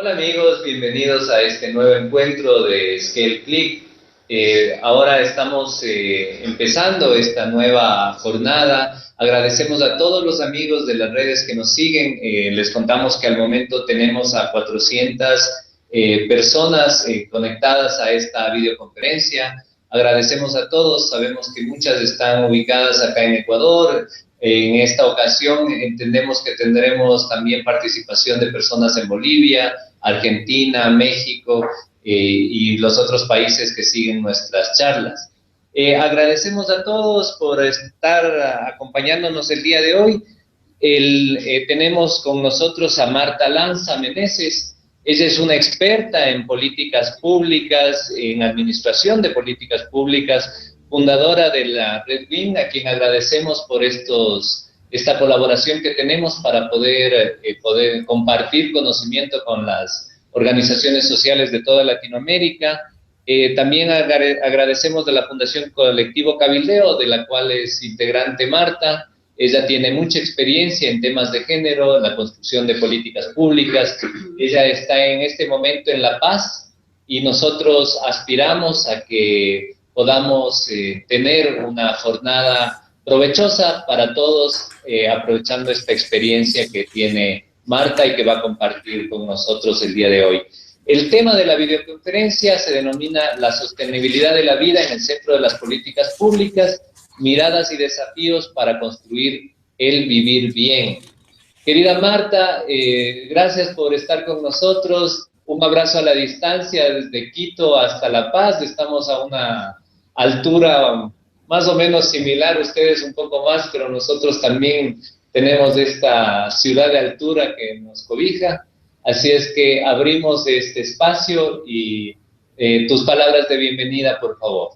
Hola amigos, bienvenidos a este nuevo encuentro de Scale Click. Ahora estamos empezando esta nueva jornada. Agradecemos a todos los amigos de las redes que nos siguen. Les contamos que al momento tenemos a 400 personas conectadas a esta videoconferencia. Agradecemos a todos, sabemos que muchas están ubicadas acá en Ecuador. En esta ocasión entendemos que tendremos también participación de personas en Bolivia, Argentina, México y los otros países que siguen nuestras charlas. Agradecemos a todos por estar acompañándonos el día de hoy. Tenemos con nosotros a Marta Lanza Meneses. Ella es una experta en políticas públicas, en administración de políticas públicas, fundadora de la Red Wing, a quien agradecemos por esta colaboración que tenemos para poder compartir conocimiento con las organizaciones sociales de toda Latinoamérica. También agradecemos de la Fundación Colectivo Cabildeo, de la cual es integrante Marta. Ella tiene mucha experiencia en temas de género, en la construcción de políticas públicas. Ella está en este momento en La Paz y nosotros aspiramos a que podamos tener una jornada provechosa para todos, aprovechando esta experiencia que tiene Marta y que va a compartir con nosotros el día de hoy. El tema de la videoconferencia se denomina la sostenibilidad de la vida en el centro de las políticas públicas, miradas y desafíos para construir el vivir bien. Querida Marta, gracias por estar con nosotros. Un abrazo a la distancia desde Quito hasta La Paz. Estamos a una altura más o menos similar, ustedes un poco más, pero nosotros también tenemos esta ciudad de altura que nos cobija. Así es que abrimos este espacio y tus palabras de bienvenida, por favor.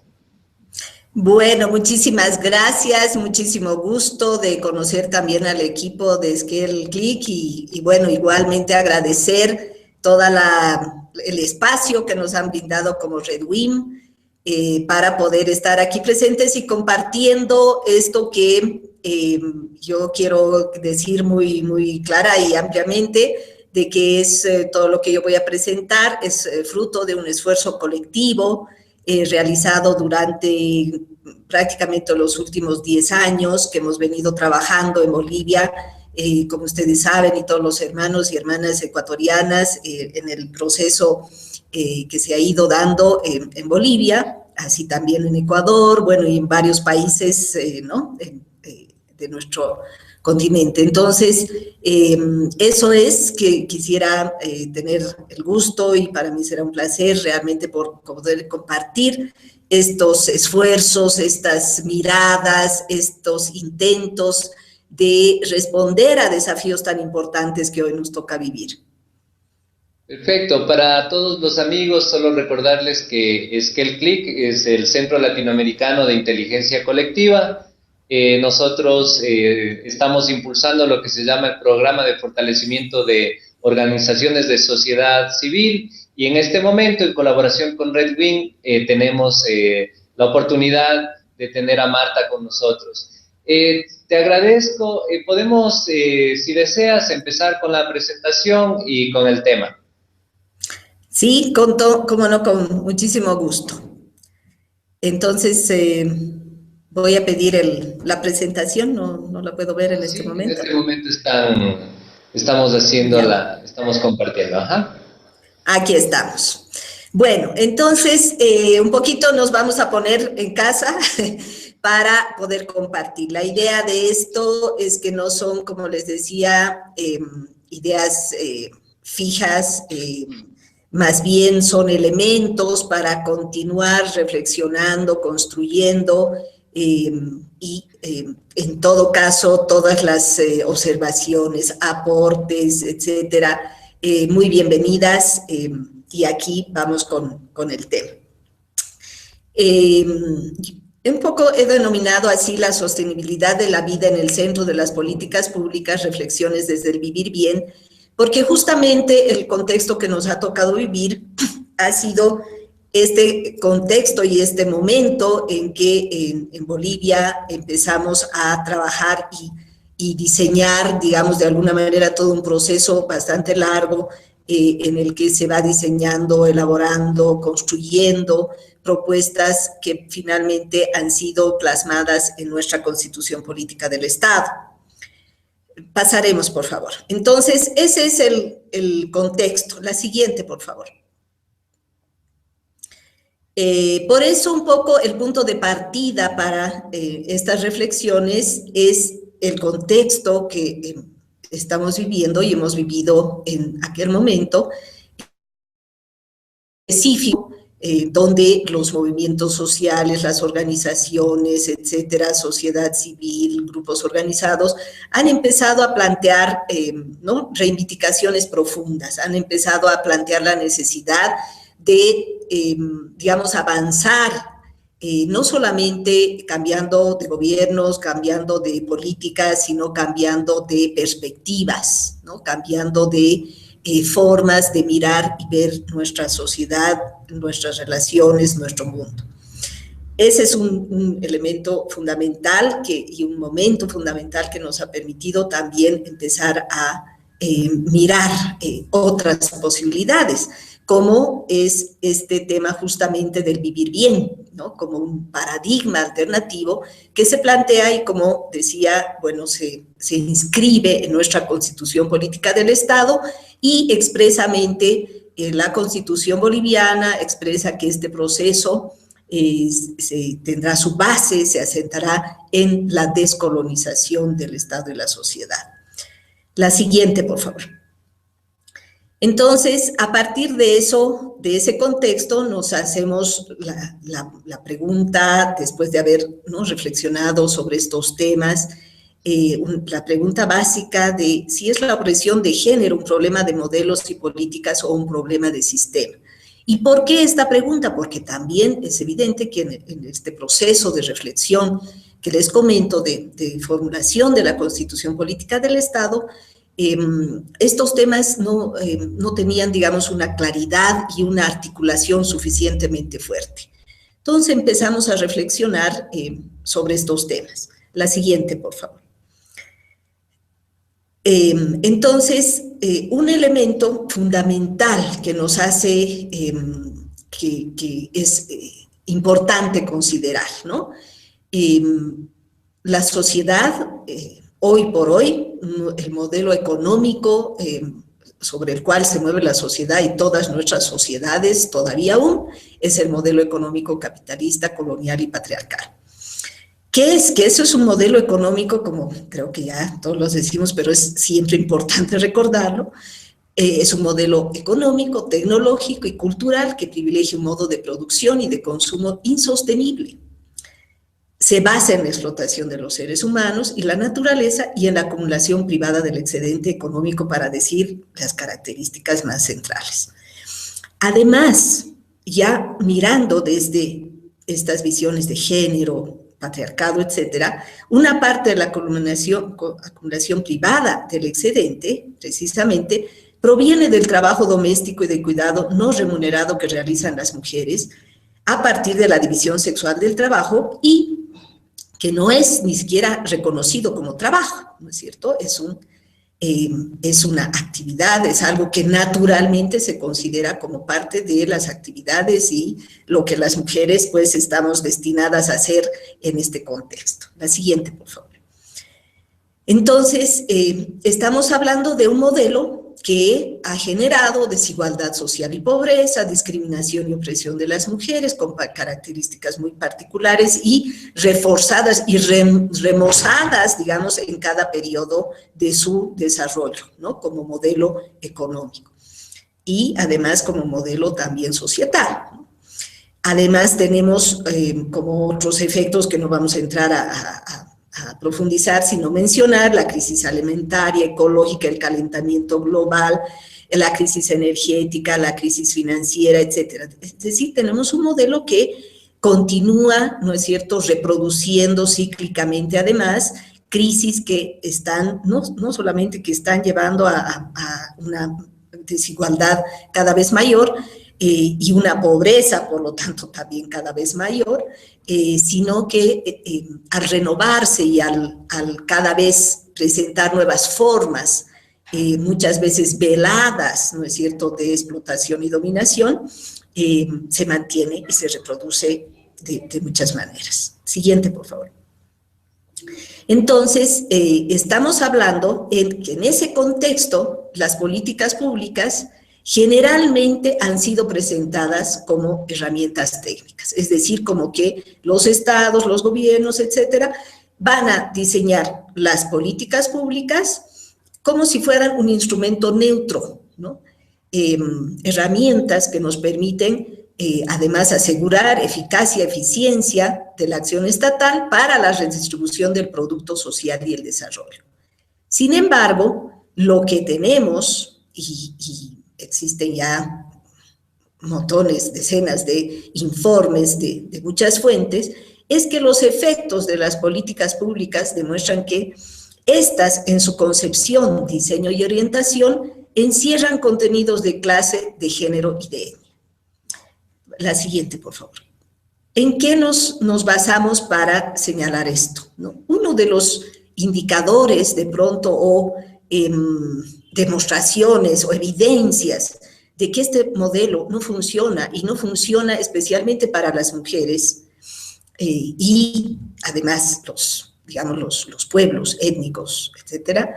Bueno, muchísimas gracias, muchísimo gusto de conocer también al equipo de Scale Click y bueno, igualmente agradecer todo el espacio que nos han brindado como Red Wing para poder estar aquí presentes y compartiendo esto que yo quiero decir muy clara y ampliamente, de que es todo lo que yo voy a presentar, es fruto de un esfuerzo colectivo realizado durante prácticamente los últimos 10 años que hemos venido trabajando en Bolivia, como ustedes saben, y todos los hermanos y hermanas ecuatorianas en el proceso que se ha ido dando en Bolivia, así también en Ecuador, bueno, y en varios países, ¿no? de nuestro continente. Entonces, eso es que quisiera tener el gusto y para mí será un placer realmente por poder compartir estos esfuerzos, estas miradas, estos intentos de responder a desafíos tan importantes que hoy nos toca vivir. Perfecto. Para todos los amigos, solo recordarles que Scale Click es el Centro Latinoamericano de Inteligencia Colectiva. Nosotros estamos impulsando lo que se llama el Programa de Fortalecimiento de Organizaciones de Sociedad Civil y en este momento, en colaboración con Red Wing, tenemos la oportunidad de tener a Marta con nosotros. Te agradezco. Podemos, si deseas, empezar con la presentación y con el tema. Sí, cómo no, con muchísimo gusto. Entonces, voy a pedir la presentación, no la puedo ver en este momento. En este momento estamos haciéndola, estamos compartiendo. Ajá. Aquí estamos. Bueno, entonces, un poquito nos vamos a poner en casa para poder compartir. La idea de esto es que no son, como les decía, ideas fijas, más bien son elementos para continuar reflexionando, construyendo y en todo caso todas las observaciones, aportes, etcétera, muy bienvenidas y aquí vamos con el tema. Un poco he denominado así la sostenibilidad de la vida en el centro de las políticas públicas, reflexiones desde el vivir bien, porque justamente el contexto que nos ha tocado vivir ha sido este contexto y este momento en que en Bolivia empezamos a trabajar y diseñar, digamos, de alguna manera todo un proceso bastante largo en el que se va diseñando, elaborando, construyendo propuestas que finalmente han sido plasmadas en nuestra Constitución Política del Estado. Pasaremos, por favor. Entonces, ese es el contexto. La siguiente, por favor. Por eso un poco el punto de partida para estas reflexiones es el contexto que estamos viviendo y hemos vivido en aquel momento específico, donde los movimientos sociales, las organizaciones, etcétera, sociedad civil, grupos organizados, han empezado a plantear ¿no? reivindicaciones profundas, han empezado a plantear la necesidad de, digamos, avanzar, no solamente cambiando de gobiernos, cambiando de políticas, sino cambiando de perspectivas, ¿no? Cambiando de formas de mirar y ver nuestra sociedad, nuestras relaciones, nuestro mundo. Ese es un elemento fundamental y un momento fundamental que nos ha permitido también empezar a mirar otras posibilidades, como es este tema justamente del vivir bien, ¿no? Como un paradigma alternativo que se plantea y, como decía, bueno, se inscribe en nuestra Constitución Política del Estado y expresamente la Constitución boliviana expresa que este proceso tendrá su base, se asentará en la descolonización del Estado y la sociedad. La siguiente, por favor. Entonces, a partir de eso, de ese contexto, nos hacemos la pregunta, después de haber, ¿no? reflexionado sobre estos temas, la pregunta básica de si es la opresión de género un problema de modelos y políticas o un problema de sistema. ¿Y por qué esta pregunta? Porque también es evidente que en este proceso de reflexión que les comento de formulación de la Constitución Política del Estado, estos temas no tenían, digamos, una claridad y una articulación suficientemente fuerte. Entonces empezamos a reflexionar sobre estos temas. La siguiente, por favor. Entonces, un elemento fundamental que nos hace, que es importante considerar, ¿no? La sociedad, hoy por hoy, el modelo económico sobre el cual se mueve la sociedad y todas nuestras sociedades todavía aún, es el modelo económico capitalista, colonial y patriarcal. ¿Qué es? Que eso es un modelo económico, como creo que ya todos los decimos, pero es siempre importante recordarlo, es un modelo económico, tecnológico y cultural que privilegia un modo de producción y de consumo insostenible. Se basa en la explotación de los seres humanos y la naturaleza y en la acumulación privada del excedente económico, para decir las características más centrales. Además, ya mirando desde estas visiones de género, patriarcado, etcétera, una parte de la acumulación privada del excedente, precisamente, proviene del trabajo doméstico y de cuidado no remunerado que realizan las mujeres a partir de la división sexual del trabajo y que no es ni siquiera reconocido como trabajo, ¿no es cierto? Es una actividad, es algo que naturalmente se considera como parte de las actividades y lo que las mujeres pues estamos destinadas a hacer en este contexto. La siguiente, por favor. Entonces, estamos hablando de un modelo que ha generado desigualdad social y pobreza, discriminación y opresión de las mujeres con características muy particulares y reforzadas y remozadas, digamos, en cada periodo de su desarrollo, ¿no? Como modelo económico y además como modelo también societal, ¿no? Además tenemos como otros efectos que no vamos a entrar a profundizar, sino mencionar la crisis alimentaria, ecológica, el calentamiento global, la crisis energética, la crisis financiera, etcétera. Es decir, tenemos un modelo que continúa, ¿no es cierto?, reproduciendo cíclicamente, además, crisis que están, no solamente que están llevando a una desigualdad cada vez mayor, y una pobreza, por lo tanto, también cada vez mayor, sino que al renovarse y al cada vez presentar nuevas formas muchas veces veladas, ¿no es cierto?, de explotación y dominación, se mantiene y se reproduce de muchas maneras. Siguiente, por favor. Entonces, estamos hablando que en ese contexto, las políticas públicas generalmente han sido presentadas como herramientas técnicas, es decir, como que los estados, los gobiernos, etcétera, van a diseñar las políticas públicas como si fueran un instrumento neutro, ¿no? Herramientas que nos permiten además asegurar eficacia, eficiencia de la acción estatal para la redistribución del producto social y el desarrollo. Sin embargo, lo que tenemos, y existen ya montones, decenas de informes de muchas fuentes, es que los efectos de las políticas públicas demuestran que estas, en su concepción, diseño y orientación, encierran contenidos de clase, de género y de etnia. La siguiente, por favor. ¿En qué nos basamos para señalar esto, ¿no? Uno de los indicadores, de pronto, o demostraciones o evidencias de que este modelo no funciona, y no funciona especialmente para las mujeres, y además los pueblos étnicos, etcétera,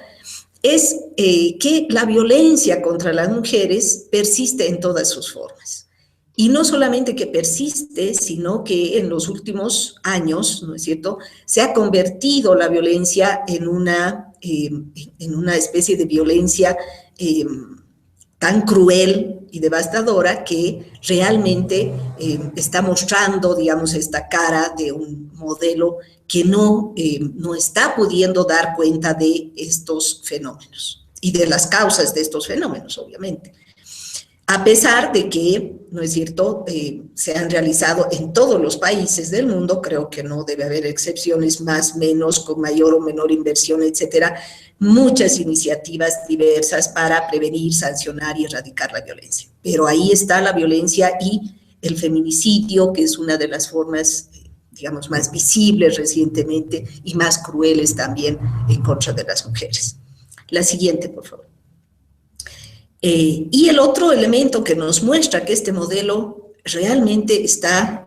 es que la violencia contra las mujeres persiste en todas sus formas. Y no solamente que persiste, sino que en los últimos años, ¿no es cierto?, se ha convertido la violencia en una especie de violencia tan cruel y devastadora que realmente está mostrando, digamos, esta cara de un modelo que no está pudiendo dar cuenta de estos fenómenos y de las causas de estos fenómenos, obviamente. A pesar de que, ¿no es cierto?, se han realizado en todos los países del mundo, creo que no debe haber excepciones, más, menos, con mayor o menor inversión, etcétera, muchas iniciativas diversas para prevenir, sancionar y erradicar la violencia. Pero ahí está la violencia y el feminicidio, que es una de las formas, digamos, más visibles recientemente y más crueles también en contra de las mujeres. La siguiente, por favor. Y el otro elemento que nos muestra que este modelo realmente está,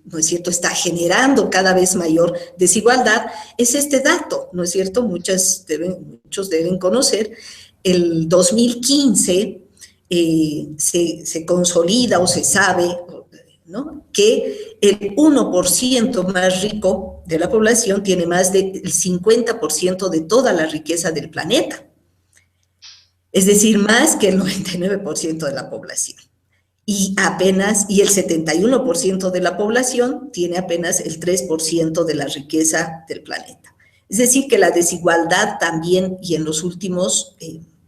¿no es cierto?, está generando cada vez mayor desigualdad, es este dato, ¿no es cierto?, muchos deben conocer. El 2015 se consolida o se sabe, ¿no?, que el 1% más rico de la población tiene más del 50% de toda la riqueza del planeta. Es decir, más que el 99% de la población. Y el 71% de la población tiene apenas el 3% de la riqueza del planeta. Es decir, que la desigualdad también, y en los últimos,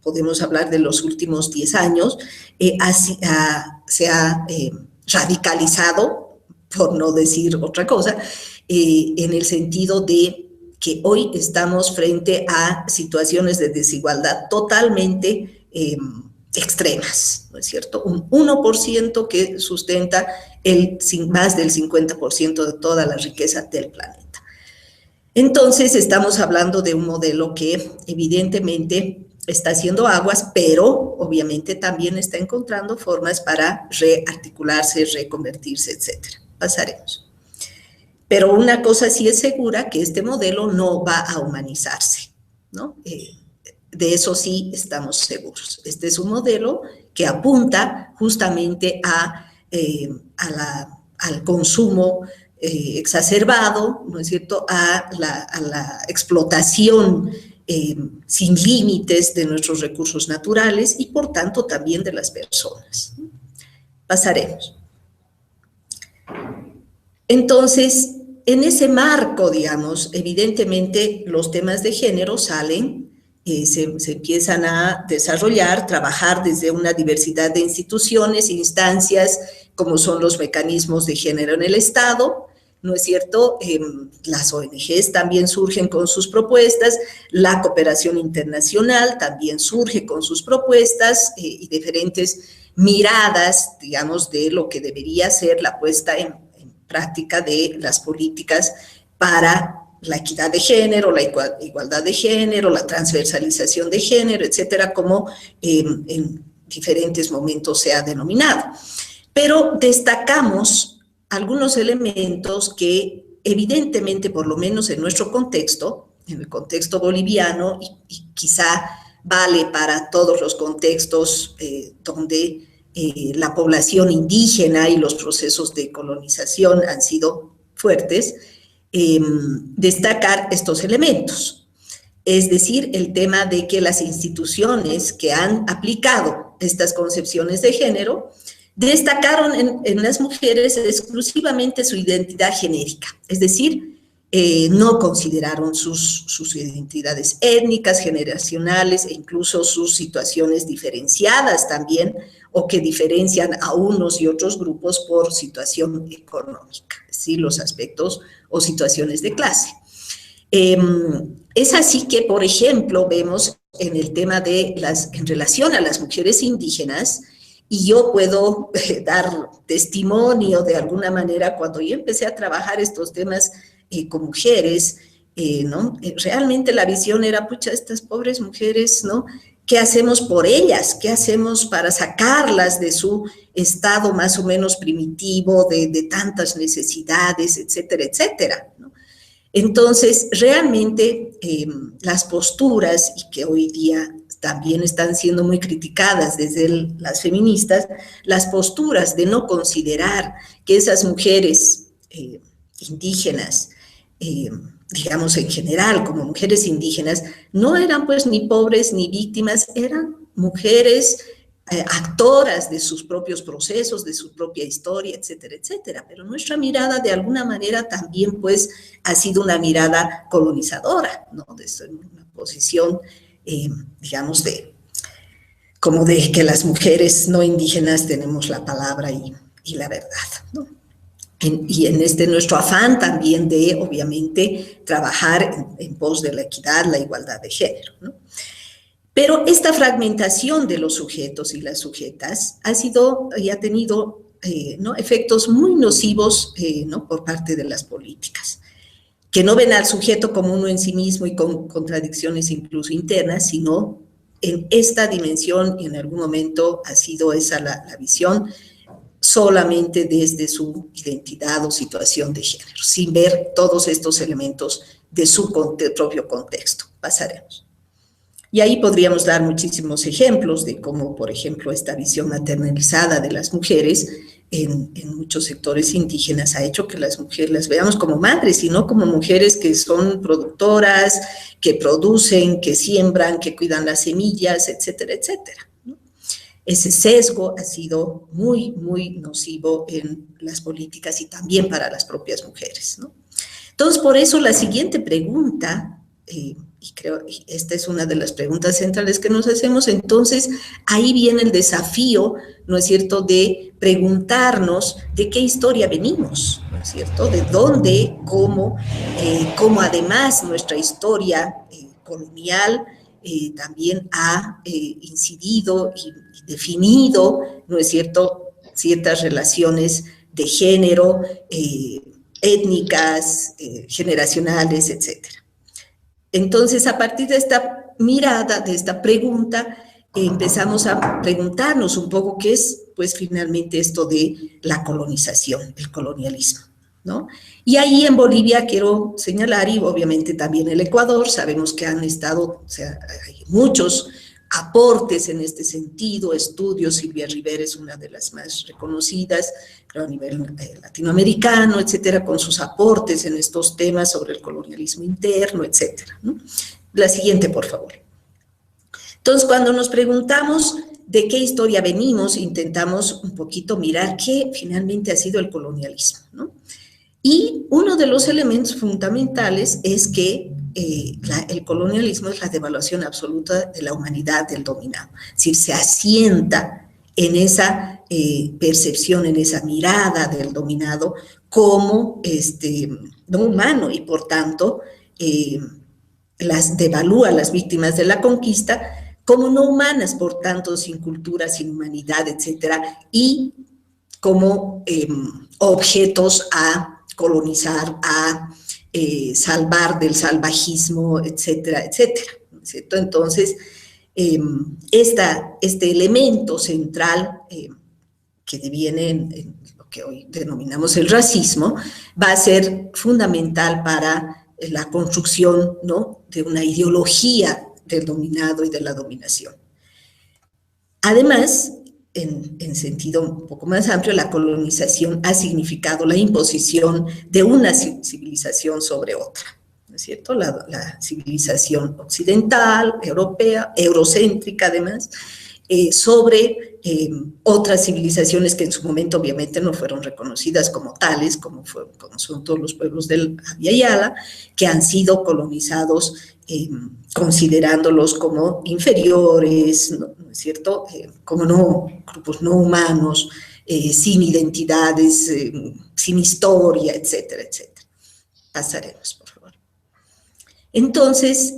podemos hablar de los últimos 10 años, se ha radicalizado, por no decir otra cosa, en el sentido de que hoy estamos frente a situaciones de desigualdad totalmente extremas, ¿no es cierto? Un 1% que sustenta más del 50% de toda la riqueza del planeta. Entonces, estamos hablando de un modelo que evidentemente está haciendo aguas, pero obviamente también está encontrando formas para rearticularse, reconvertirse, etcétera. Pasaremos. Pero una cosa sí es segura, que este modelo no va a humanizarse, ¿no? De eso sí estamos seguros. Este es un modelo que apunta justamente al consumo exacerbado, ¿no es cierto?, a la explotación sin límites de nuestros recursos naturales y, por tanto, también de las personas. Pasaremos. Entonces, en ese marco, digamos, evidentemente los temas de género salen, se empiezan a desarrollar, trabajar desde una diversidad de instituciones, instancias, como son los mecanismos de género en el Estado, ¿no es cierto? Las ONGs también surgen con sus propuestas, la cooperación internacional también surge con sus propuestas y diferentes miradas, digamos, de lo que debería ser la puesta en práctica de las políticas para la equidad de género, la igualdad de género, la transversalización de género, etcétera, como en diferentes momentos se ha denominado. Pero destacamos algunos elementos que evidentemente, por lo menos en nuestro contexto, en el contexto boliviano, y quizá vale para todos los contextos donde la población indígena y los procesos de colonización han sido fuertes, destacar estos elementos. Es decir, el tema de que las instituciones que han aplicado estas concepciones de género destacaron en las mujeres exclusivamente su identidad genérica, es decir, no consideraron sus identidades étnicas, generacionales e incluso sus situaciones diferenciadas también, o que diferencian a unos y otros grupos por situación económica, es decir, los aspectos o situaciones de clase. Es así que, por ejemplo, vemos en el tema de en relación a las mujeres indígenas, y yo puedo dar testimonio de alguna manera cuando yo empecé a trabajar estos temas con mujeres, ¿no? Realmente la visión era, pucha, estas pobres mujeres, ¿no? ¿Qué hacemos por ellas? ¿Qué hacemos para sacarlas de su estado más o menos primitivo, de tantas necesidades, etcétera, etcétera, ¿no? Entonces, realmente las posturas, y que hoy día también están siendo muy criticadas desde las feministas, las posturas de no considerar que esas mujeres indígenas, digamos en general, como mujeres indígenas, no eran pues ni pobres ni víctimas, eran mujeres actoras de sus propios procesos, de su propia historia, etcétera, etcétera. Pero nuestra mirada de alguna manera también pues ha sido una mirada colonizadora, ¿no? Desde una posición, digamos, como de que las mujeres no indígenas tenemos la palabra y la verdad, ¿no? Y en nuestro afán también de, obviamente, trabajar en pos de la equidad, la igualdad de género, ¿no? Pero esta fragmentación de los sujetos y las sujetas ha sido y ha tenido ¿no? efectos muy nocivos ¿no? por parte de las políticas, que no ven al sujeto como uno en sí mismo y con contradicciones incluso internas, sino en esta dimensión, y en algún momento ha sido esa la visión, solamente desde su identidad o situación de género, sin ver todos estos elementos de su propio contexto. Pasaremos. Y ahí podríamos dar muchísimos ejemplos de cómo, por ejemplo, esta visión maternalizada de las mujeres en muchos sectores indígenas ha hecho que las mujeres las veamos como madres y no como mujeres que son productoras, que producen, que siembran, que cuidan las semillas, etcétera, etcétera, ¿no? Ese sesgo ha sido muy, muy nocivo en las políticas y también para las propias mujeres, ¿no? Entonces, por eso la siguiente pregunta, y creo que esta es una de las preguntas centrales que nos hacemos, entonces ahí viene el desafío, ¿no es cierto?, de preguntarnos de qué historia venimos, ¿no es cierto?, de dónde, cómo además nuestra historia colonial también ha incidido y definido, ¿no es cierto?, ciertas relaciones de género, étnicas, generacionales, etcétera. Entonces, a partir de esta mirada, de esta pregunta, empezamos a preguntarnos un poco qué es, pues, finalmente esto de la colonización, el colonialismo, ¿no? Y ahí en Bolivia quiero señalar, y obviamente también el Ecuador, sabemos que han estado, o sea, hay muchos aportes en este sentido, estudios, Silvia Rivera es una de las más reconocidas, creo a nivel latinoamericano, etcétera, con sus aportes en estos temas sobre el colonialismo interno, etcétera, ¿no? La siguiente, por favor. Entonces, cuando nos preguntamos de qué historia venimos, intentamos un poquito mirar qué finalmente ha sido el colonialismo, ¿no? Y uno de los elementos fundamentales es que el colonialismo es la devaluación absoluta de la humanidad del dominado. Es decir, se asienta en esa percepción, en esa mirada del dominado como no humano y por tanto las devalúa a las víctimas de la conquista como no humanas, por tanto sin cultura, sin humanidad, etcétera, y como objetos a colonizar, a salvar del salvajismo, etcétera, etcétera, ¿no es cierto? Entonces, este elemento central que deviene en lo que hoy denominamos el racismo, va a ser fundamental para la construcción, ¿no?, de una ideología del dominado y de la dominación. Además, en sentido un poco más amplio, la colonización ha significado la imposición de una civilización sobre otra, ¿no es cierto? La civilización occidental, europea, eurocéntrica además, sobre otras civilizaciones que en su momento obviamente no fueron reconocidas como tales, como son todos los pueblos del Abya Yala, que han sido colonizados considerándolos como inferiores, ¿no es cierto?, como grupos no humanos, sin identidades, sin historia, etcétera, etcétera. Pasaremos, por favor. Entonces,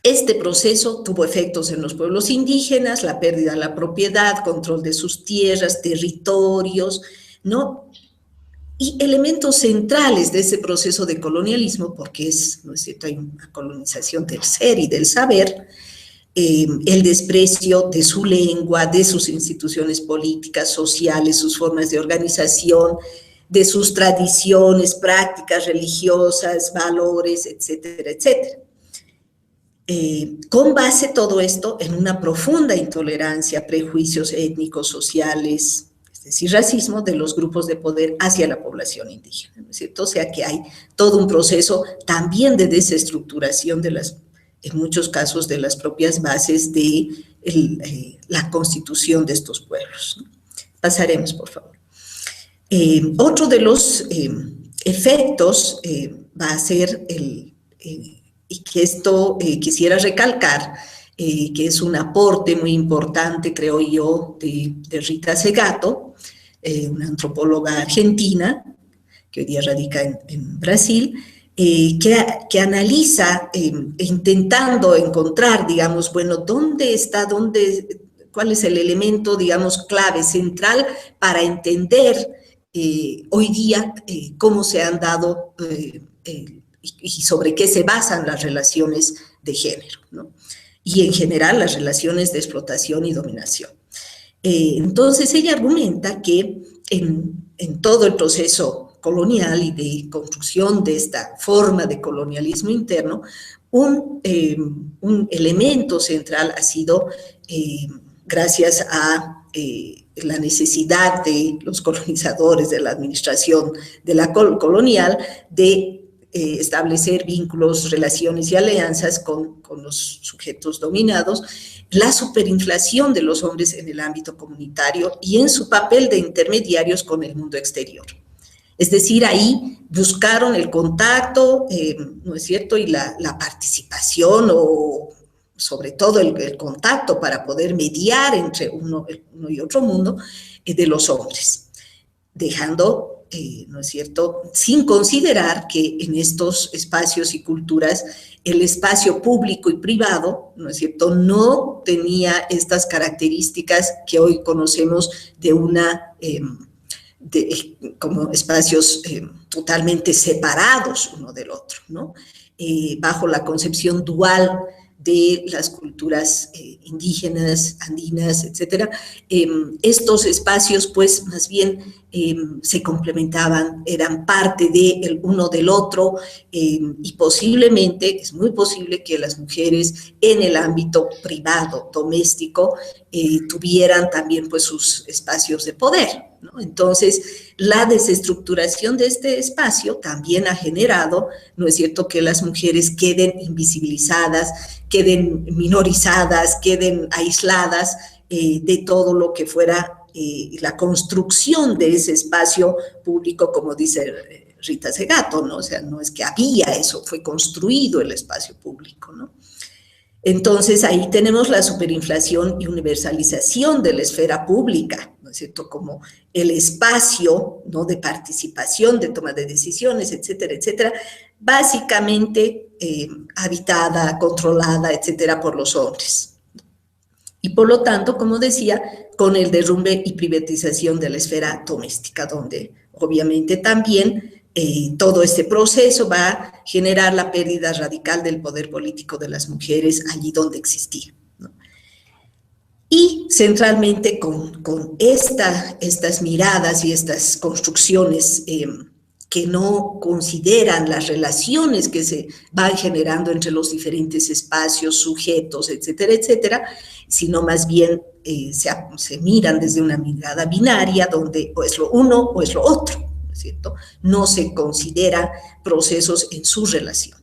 este proceso tuvo efectos en los pueblos indígenas, la pérdida de la propiedad, control de sus tierras, territorios, ¿no? Y elementos centrales de ese proceso de colonialismo, porque ¿no es cierto?, hay una colonización del ser y del saber, el desprecio de su lengua, de sus instituciones políticas, sociales, sus formas de organización, de sus tradiciones, prácticas religiosas, valores, etcétera, etcétera. Con base todo esto en una profunda intolerancia, prejuicios étnicos, sociales, es decir, racismo de los grupos de poder hacia la población indígena, ¿no es cierto? O sea que hay todo un proceso también de desestructuración en muchos casos, de las propias bases de la constitución de estos pueblos, ¿no? Pasaremos, por favor. Otro de los efectos va a ser y que esto quisiera recalcar, que es un aporte muy importante, creo yo, de Rita Segato, una antropóloga argentina, que hoy día radica en Brasil, que analiza, intentando encontrar, digamos, bueno, cuál es el elemento, digamos, clave, central, para entender hoy día cómo se han dado y sobre qué se basan las relaciones de género, ¿no? Y en general las relaciones de explotación y dominación. Entonces ella argumenta que en todo el proceso colonial y de construcción de esta forma de colonialismo interno, un elemento central ha sido, gracias a la necesidad de los colonizadores, de la administración de la colonial, de establecer vínculos, relaciones y alianzas con los sujetos dominados, la superinflación de los hombres en el ámbito comunitario y en su papel de intermediarios con el mundo exterior. Es decir, ahí buscaron el contacto, ¿no es cierto?, y la participación, o sobre todo el contacto para poder mediar entre uno y otro mundo de los hombres, dejando, ¿no es cierto?, sin considerar que en estos espacios y culturas el espacio público y privado, ¿no es cierto?, no tenía estas características que hoy conocemos como espacios totalmente separados uno del otro, ¿no? Bajo la concepción dual de las culturas indígenas, andinas, etcétera, estos espacios, pues, más bien se complementaban, eran parte de uno del otro, y posiblemente, es muy posible que las mujeres en el ámbito privado, doméstico, tuvieran también, pues, sus espacios de poder, ¿no? Entonces, la desestructuración de este espacio también ha generado, ¿no es cierto?, que las mujeres queden invisibilizadas, queden minorizadas, queden aisladas de todo lo que fuera la construcción de ese espacio público, como dice Rita Segato, ¿no? O sea, no es que había eso, fue construido el espacio público, ¿no? Entonces, ahí tenemos la superinflación y universalización de la esfera pública, ¿no es cierto?, como el espacio, ¿no?, de participación, de toma de decisiones, etcétera, etcétera, básicamente habitada, controlada, etcétera, por los hombres. Y por lo tanto, como decía, con el derrumbe y privatización de la esfera doméstica, donde obviamente también todo este proceso va a generar la pérdida radical del poder político de las mujeres allí donde existía, ¿no? Y centralmente con estas miradas y estas construcciones que no consideran las relaciones que se van generando entre los diferentes espacios, sujetos, etcétera, etcétera, sino más bien se miran desde una mirada binaria donde o es lo uno o es lo otro, ¿no es cierto? No se considera procesos en su relación.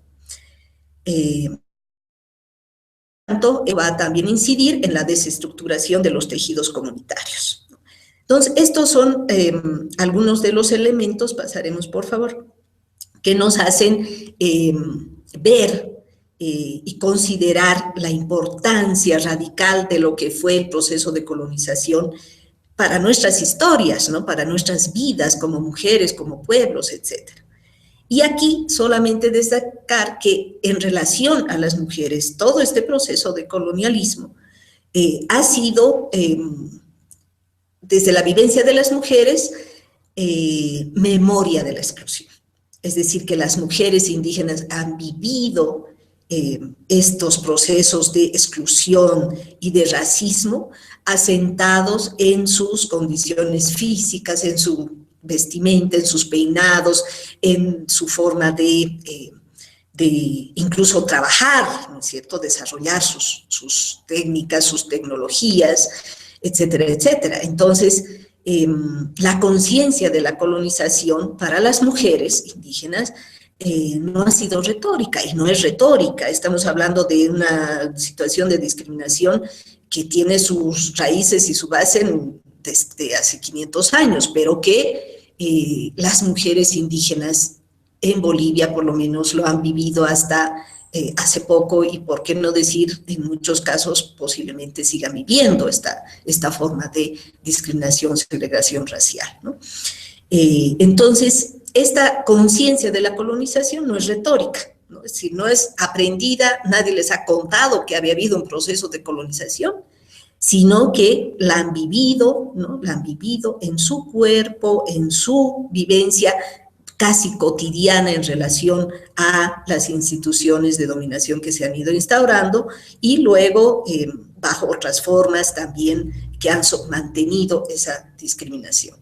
Va a también incidir en la desestructuración de los tejidos comunitarios. Entonces, estos son algunos de los elementos, pasaremos por favor, que nos hacen ver y considerar la importancia radical de lo que fue el proceso de colonización para nuestras historias, ¿no? Para nuestras vidas como mujeres, como pueblos, etcétera. Y aquí solamente destacar que en relación a las mujeres, todo este proceso de colonialismo ha sido, desde la vivencia de las mujeres, memoria de la exclusión. Es decir, que las mujeres indígenas han vivido estos procesos de exclusión y de racismo asentados en sus condiciones físicas, en su vestimenta, en sus peinados, en su forma de incluso trabajar, ¿no es cierto?, desarrollar sus técnicas, sus tecnologías, etcétera, etcétera. Entonces, la conciencia de la colonización para las mujeres indígenas no ha sido retórica, y no es retórica. Estamos hablando de una situación de discriminación que tiene sus raíces y su base desde hace 500 años, pero que las mujeres indígenas en Bolivia por lo menos lo han vivido hasta hace poco, y por qué no decir, en muchos casos posiblemente sigan viviendo esta forma de discriminación, segregación racial, ¿no? Entonces, esta conciencia de la colonización no es retórica, ¿no? Es decir, no es aprendida, nadie les ha contado que había habido un proceso de colonización, sino que la han vivido, ¿no? La han vivido en su cuerpo, en su vivencia casi cotidiana en relación a las instituciones de dominación que se han ido instaurando, y luego bajo otras formas también que han mantenido esa discriminación.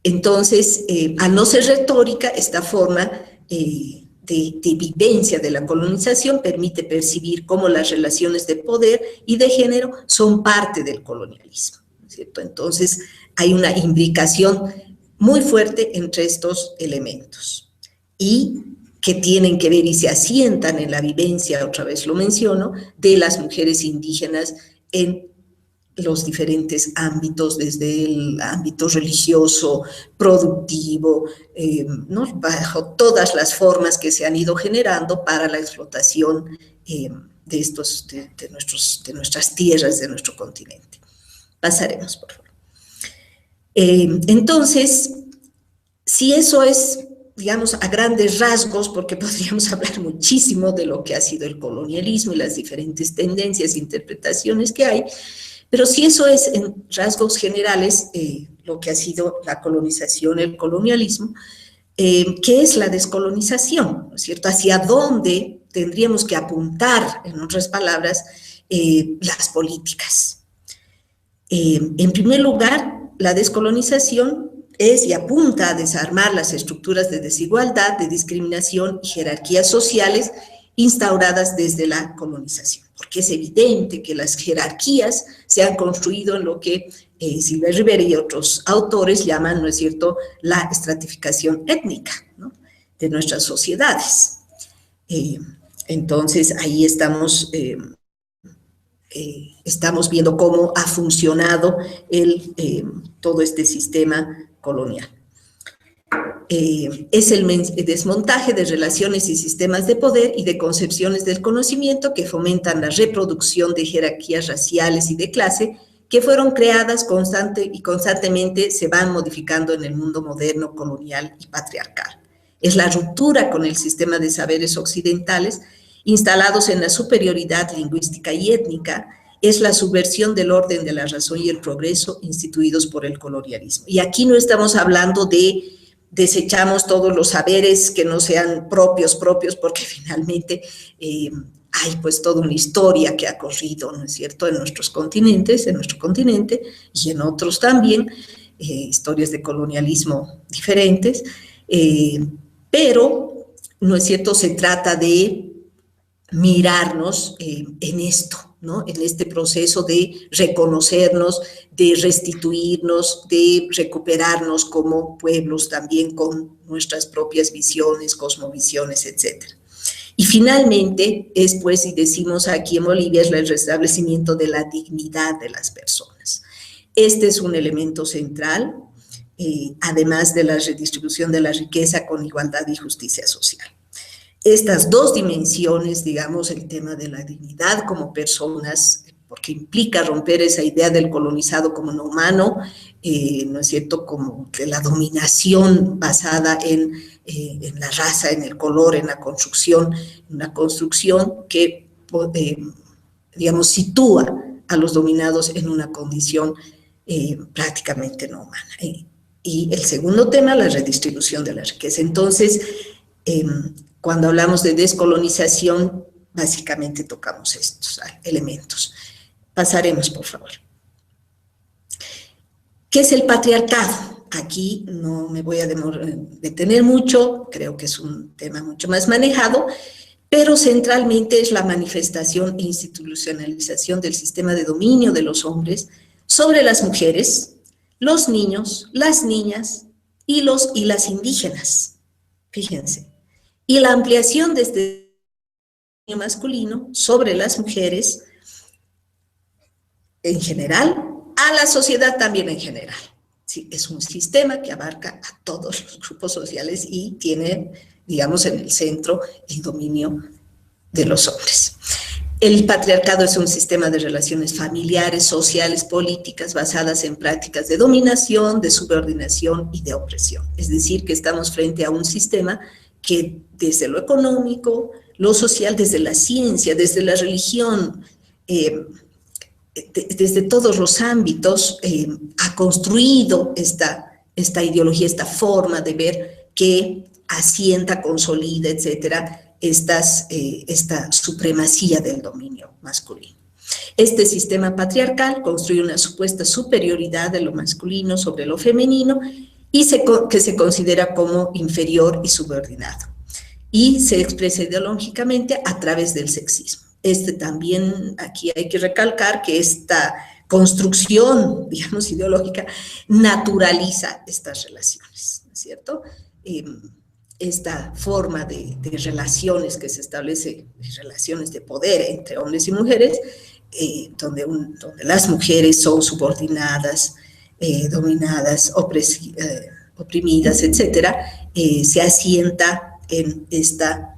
Entonces, al no ser retórica, esta forma de vivencia de la colonización permite percibir cómo las relaciones de poder y de género son parte del colonialismo, ¿cierto? Entonces, hay una imbricación muy fuerte entre estos elementos y que tienen que ver y se asientan en la vivencia, otra vez lo menciono, de las mujeres indígenas en los diferentes ámbitos, desde el ámbito religioso, productivo, ¿no? Bajo todas las formas que se han ido generando para la explotación de nuestras tierras, de nuestro continente. Pasaremos, por favor. Entonces, si eso es, digamos, a grandes rasgos, porque podríamos hablar muchísimo de lo que ha sido el colonialismo y las diferentes tendencias e interpretaciones que hay, pero si eso es en rasgos generales lo que ha sido la colonización, el colonialismo, ¿qué es la descolonización? ¿No es cierto? ¿Hacia dónde tendríamos que apuntar, en otras palabras, las políticas? En primer lugar, la descolonización es y apunta a desarmar las estructuras de desigualdad, de discriminación y jerarquías sociales instauradas desde la colonización, porque es evidente que las jerarquías se han construido en lo que Silvia Rivera y otros autores llaman, ¿no es cierto?, la estratificación étnica, ¿no?, de nuestras sociedades. Entonces, ahí estamos viendo cómo ha funcionado todo este sistema colonial. Es el desmontaje de relaciones y sistemas de poder y de concepciones del conocimiento que fomentan la reproducción de jerarquías raciales y de clase que fueron creadas constantemente se van modificando en el mundo moderno, colonial y patriarcal. Es la ruptura con el sistema de saberes occidentales instalados en la superioridad lingüística y étnica, es la subversión del orden de la razón y el progreso instituidos por el colonialismo. Y aquí no estamos hablando de desechamos todos los saberes que no sean propios, porque finalmente hay pues toda una historia que ha corrido, ¿no es cierto?, en nuestros continentes, en nuestro continente y en otros también, historias de colonialismo diferentes, pero, ¿no es cierto?, se trata de mirarnos en esto, ¿no?, en este proceso de reconocernos, de restituirnos, de recuperarnos como pueblos también con nuestras propias visiones, cosmovisiones, etcétera. Y finalmente, es pues, y decimos aquí en Bolivia, es el restablecimiento de la dignidad de las personas. Este es un elemento central, además de la redistribución de la riqueza con igualdad y justicia social. Estas dos dimensiones, digamos, el tema de la dignidad como personas, porque implica romper esa idea del colonizado como no humano, ¿no es cierto?, como que la dominación basada en la raza, en el color, en la construcción, una construcción que, digamos, sitúa a los dominados en una condición prácticamente no humana. Y el segundo tema, la redistribución de la riqueza. Entonces, cuando hablamos de descolonización, básicamente tocamos estos elementos. Pasaremos, por favor. ¿Qué es el patriarcado? Aquí no me voy a detener mucho, creo que es un tema mucho más manejado, pero centralmente es la manifestación e institucionalización del sistema de dominio de los hombres sobre las mujeres, los niños, las niñas y las indígenas. Fíjense. Y la ampliación de este dominio masculino sobre las mujeres en general, a la sociedad también en general. Sí, es un sistema que abarca a todos los grupos sociales y tiene, digamos, en el centro el dominio de los hombres. El patriarcado es un sistema de relaciones familiares, sociales, políticas, basadas en prácticas de dominación, de subordinación y de opresión. Es decir, que estamos frente a un sistema que desde lo económico, lo social, desde la ciencia, desde la religión, desde todos los ámbitos, ha construido esta ideología, esta forma de ver que asienta, consolida, etcétera, esta supremacía del dominio masculino. Este sistema patriarcal construye una supuesta superioridad de lo masculino sobre lo femenino y que se considera como inferior y subordinado. Y se expresa ideológicamente a través del sexismo. También aquí hay que recalcar que esta construcción, digamos, ideológica, naturaliza estas relaciones, ¿no es cierto? Esta forma de relaciones que se establece, relaciones de poder entre hombres y mujeres, donde las mujeres son subordinadas, dominadas, oprimidas, etcétera, se asienta en esta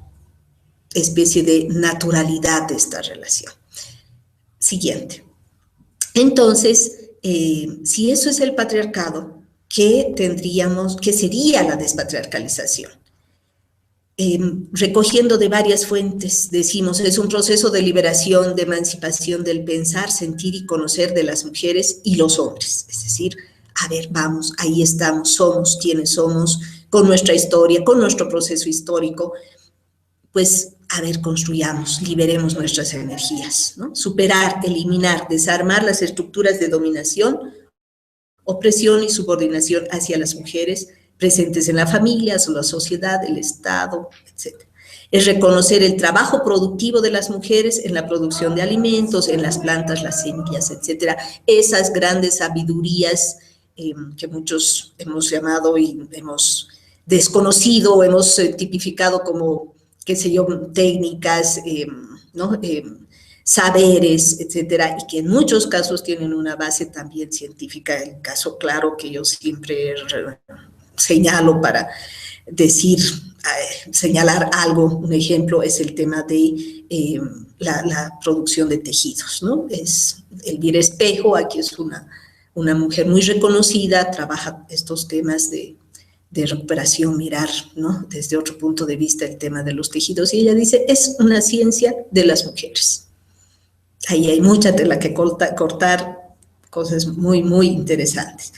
especie de naturalidad de esta relación. Siguiente. Entonces, si eso es el patriarcado, ¿qué sería la despatriarcalización? Recogiendo de varias fuentes, decimos, es un proceso de liberación, de emancipación del pensar, sentir y conocer de las mujeres y los hombres. Es decir, a ver, vamos, ahí estamos, somos quienes somos, con nuestra historia, con nuestro proceso histórico, pues, a ver, construyamos, liberemos nuestras energías, ¿no? Superar, eliminar, desarmar las estructuras de dominación, opresión y subordinación hacia las mujeres presentes en la familia, la sociedad, el Estado, etc. Es reconocer el trabajo productivo de las mujeres en la producción de alimentos, en las plantas, las semillas, etc. Esas grandes sabidurías que muchos hemos llamado y hemos desconocido, hemos tipificado como, qué sé yo, técnicas, ¿no? Saberes, etcétera, y que en muchos casos tienen una base también científica. El caso claro que yo siempre señalo para señalar algo, un ejemplo, es el tema de la producción de tejidos, ¿no? Es Elvira Espejo, aquí es una mujer muy reconocida, trabaja estos temas de recuperación, mirar, ¿no?, desde otro punto de vista el tema de los tejidos, y ella dice, es una ciencia de las mujeres. Ahí hay mucha tela que cortar, cosas muy, muy interesantes.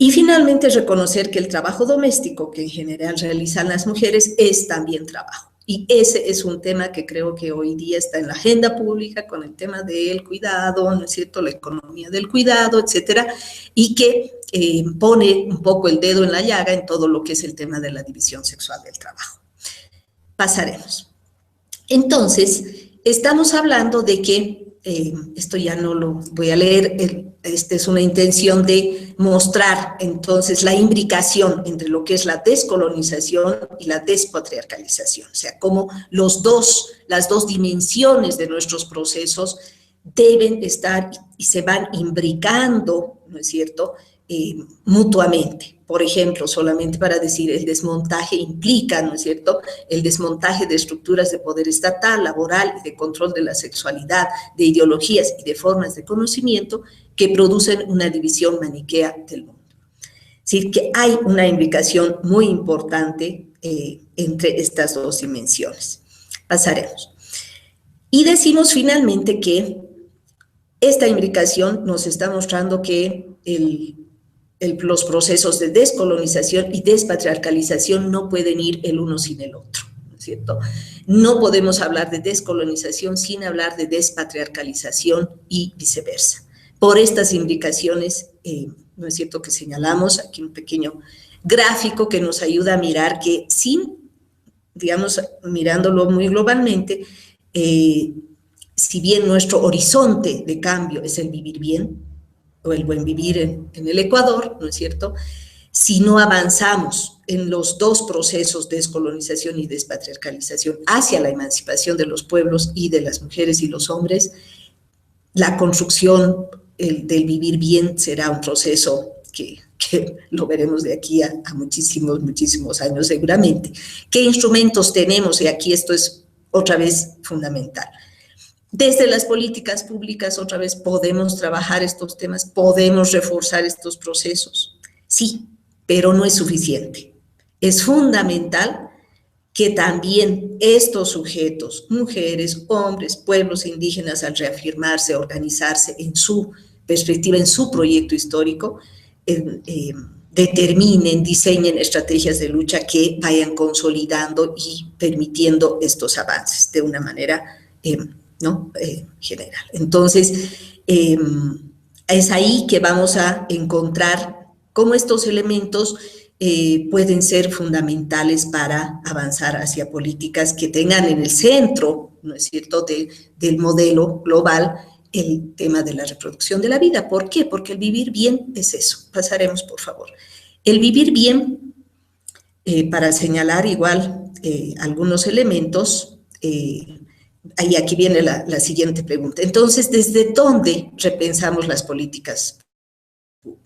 Y finalmente reconocer que el trabajo doméstico que en general realizan las mujeres es también trabajo. Y ese es un tema que creo que hoy día está en la agenda pública con el tema del cuidado, ¿no es cierto?, la economía del cuidado, etcétera, y que pone un poco el dedo en la llaga en todo lo que es el tema de la división sexual del trabajo. Pasaremos. Entonces, estamos hablando de que, esto ya no lo voy a leer, esta es una intención de mostrar entonces la imbricación entre lo que es la descolonización y la despatriarcalización, o sea, cómo las dos dimensiones de nuestros procesos deben estar y se van imbricando, ¿no es cierto?, mutuamente. Por ejemplo, solamente para decir, el desmontaje implica, ¿no es cierto?, el desmontaje de estructuras de poder estatal, laboral y de control de la sexualidad, de ideologías y de formas de conocimiento que producen una división maniquea del mundo. Es decir, que hay una imbricación muy importante entre estas dos dimensiones. Pasaremos. Y decimos finalmente que esta imbricación nos está mostrando que los procesos de descolonización y despatriarcalización no pueden ir el uno sin el otro, ¿no es cierto? No podemos hablar de descolonización sin hablar de despatriarcalización y viceversa. Por estas imbricaciones, ¿no es cierto?, que señalamos, aquí un pequeño gráfico que nos ayuda a mirar que digamos, mirándolo muy globalmente, si bien nuestro horizonte de cambio es el vivir bien, o el buen vivir en el Ecuador, ¿no es cierto?, si no avanzamos en los dos procesos de descolonización y despatriarcalización hacia la emancipación de los pueblos y de las mujeres y los hombres, la construcción del vivir bien será un proceso que lo veremos de aquí a muchísimos, muchísimos años seguramente. ¿Qué instrumentos tenemos? Y aquí esto es otra vez fundamental. Desde las políticas públicas, otra vez, podemos trabajar estos temas, podemos reforzar estos procesos. Sí, pero no es suficiente. Es fundamental que también estos sujetos, mujeres, hombres, pueblos indígenas, al reafirmarse, organizarse en su perspectiva, en su proyecto histórico, determinen, diseñen estrategias de lucha que vayan consolidando y permitiendo estos avances de una manera general. Entonces, es ahí que vamos a encontrar cómo estos elementos pueden ser fundamentales para avanzar hacia políticas que tengan en el centro, ¿no es cierto?, del modelo global el tema de la reproducción de la vida. ¿Por qué? Porque el vivir bien es eso. Pasaremos, por favor. El vivir bien, para señalar igual algunos elementos, y aquí viene la siguiente pregunta. Entonces, ¿desde dónde repensamos las políticas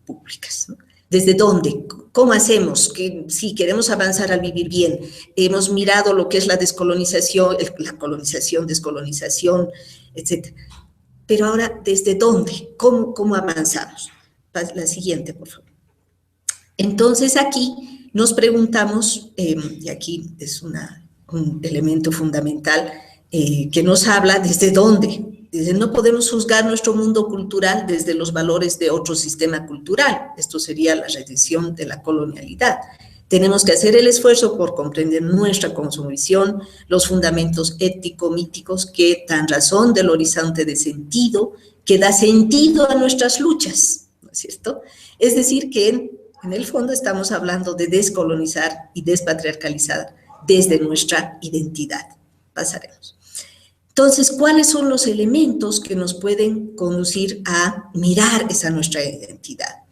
públicas, ¿no? ¿Desde dónde? ¿Cómo hacemos? Que si queremos avanzar al vivir bien, hemos mirado lo que es la descolonización, la colonización, descolonización, etcétera. Pero ahora, ¿desde dónde? ¿Cómo avanzamos? La siguiente, por favor. Entonces, aquí nos preguntamos, y aquí es un elemento fundamental, que nos habla desde dónde. No podemos juzgar nuestro mundo cultural desde los valores de otro sistema cultural. Esto sería la redención de la colonialidad. Tenemos que hacer el esfuerzo por comprender nuestra cosmovisión, los fundamentos ético-míticos que dan razón del horizonte de sentido, que da sentido a nuestras luchas, ¿no es cierto? Es decir, que en el fondo estamos hablando de descolonizar y despatriarcalizar desde nuestra identidad. Pasaremos. Entonces, ¿cuáles son los elementos que nos pueden conducir a mirar esa nuestra identidad?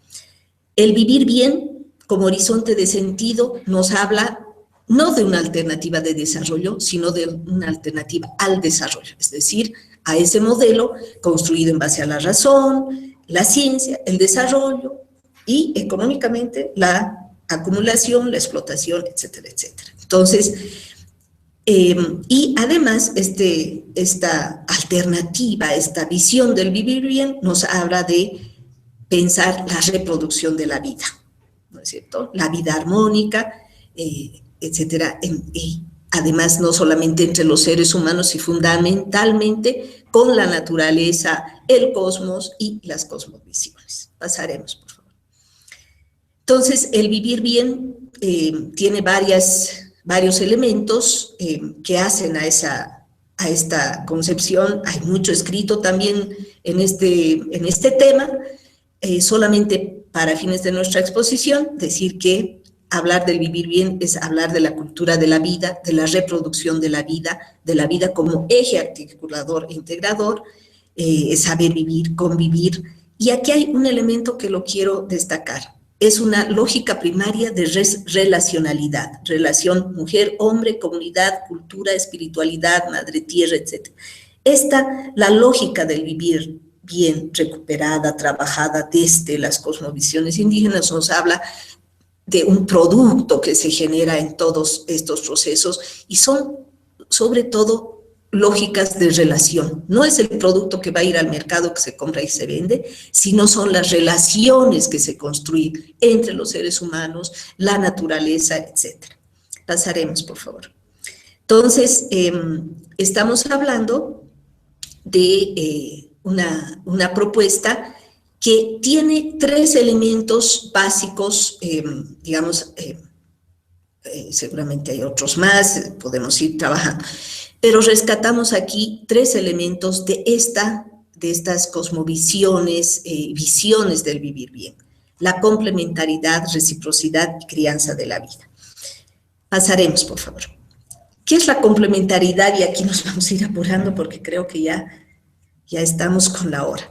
El vivir bien como horizonte de sentido nos habla no de una alternativa de desarrollo, sino de una alternativa al desarrollo, es decir, a ese modelo construido en base a la razón, la ciencia, el desarrollo y económicamente la acumulación, la explotación, etcétera, etcétera. Entonces, y además, esta alternativa, esta visión del vivir bien nos habla de pensar la reproducción de la vida, ¿no es cierto? La vida armónica, etcétera. Y además, no solamente entre los seres humanos, sino fundamentalmente con la naturaleza, el cosmos y las cosmovisiones. Pasaremos, por favor. Entonces, el vivir bien tiene varios elementos que hacen a esta concepción. Hay mucho escrito también en este tema, solamente para fines de nuestra exposición, decir que hablar del vivir bien es hablar de la cultura de la vida, de la reproducción de la vida como eje articulador e integrador, saber vivir, convivir. Y aquí hay un elemento que lo quiero destacar. Es una lógica primaria de relacionalidad, relación mujer-hombre, comunidad, cultura, espiritualidad, madre-tierra, etc. La lógica del vivir bien, recuperada, trabajada desde las cosmovisiones indígenas, nos habla de un producto que se genera en todos estos procesos y son, sobre todo, lógicas de relación. No es el producto que va a ir al mercado, que se compra y se vende, sino son las relaciones que se construyen entre los seres humanos, la naturaleza, etc. Pasaremos, por favor. Entonces, estamos hablando de una propuesta que tiene 3 elementos básicos, seguramente hay otros más, podemos ir trabajando, pero rescatamos aquí 3 elementos de estas cosmovisiones, visiones del vivir bien: la complementariedad, reciprocidad y crianza de la vida. Pasaremos, por favor. ¿Qué es la complementariedad? Y aquí nos vamos a ir apurando porque creo que ya estamos con la hora.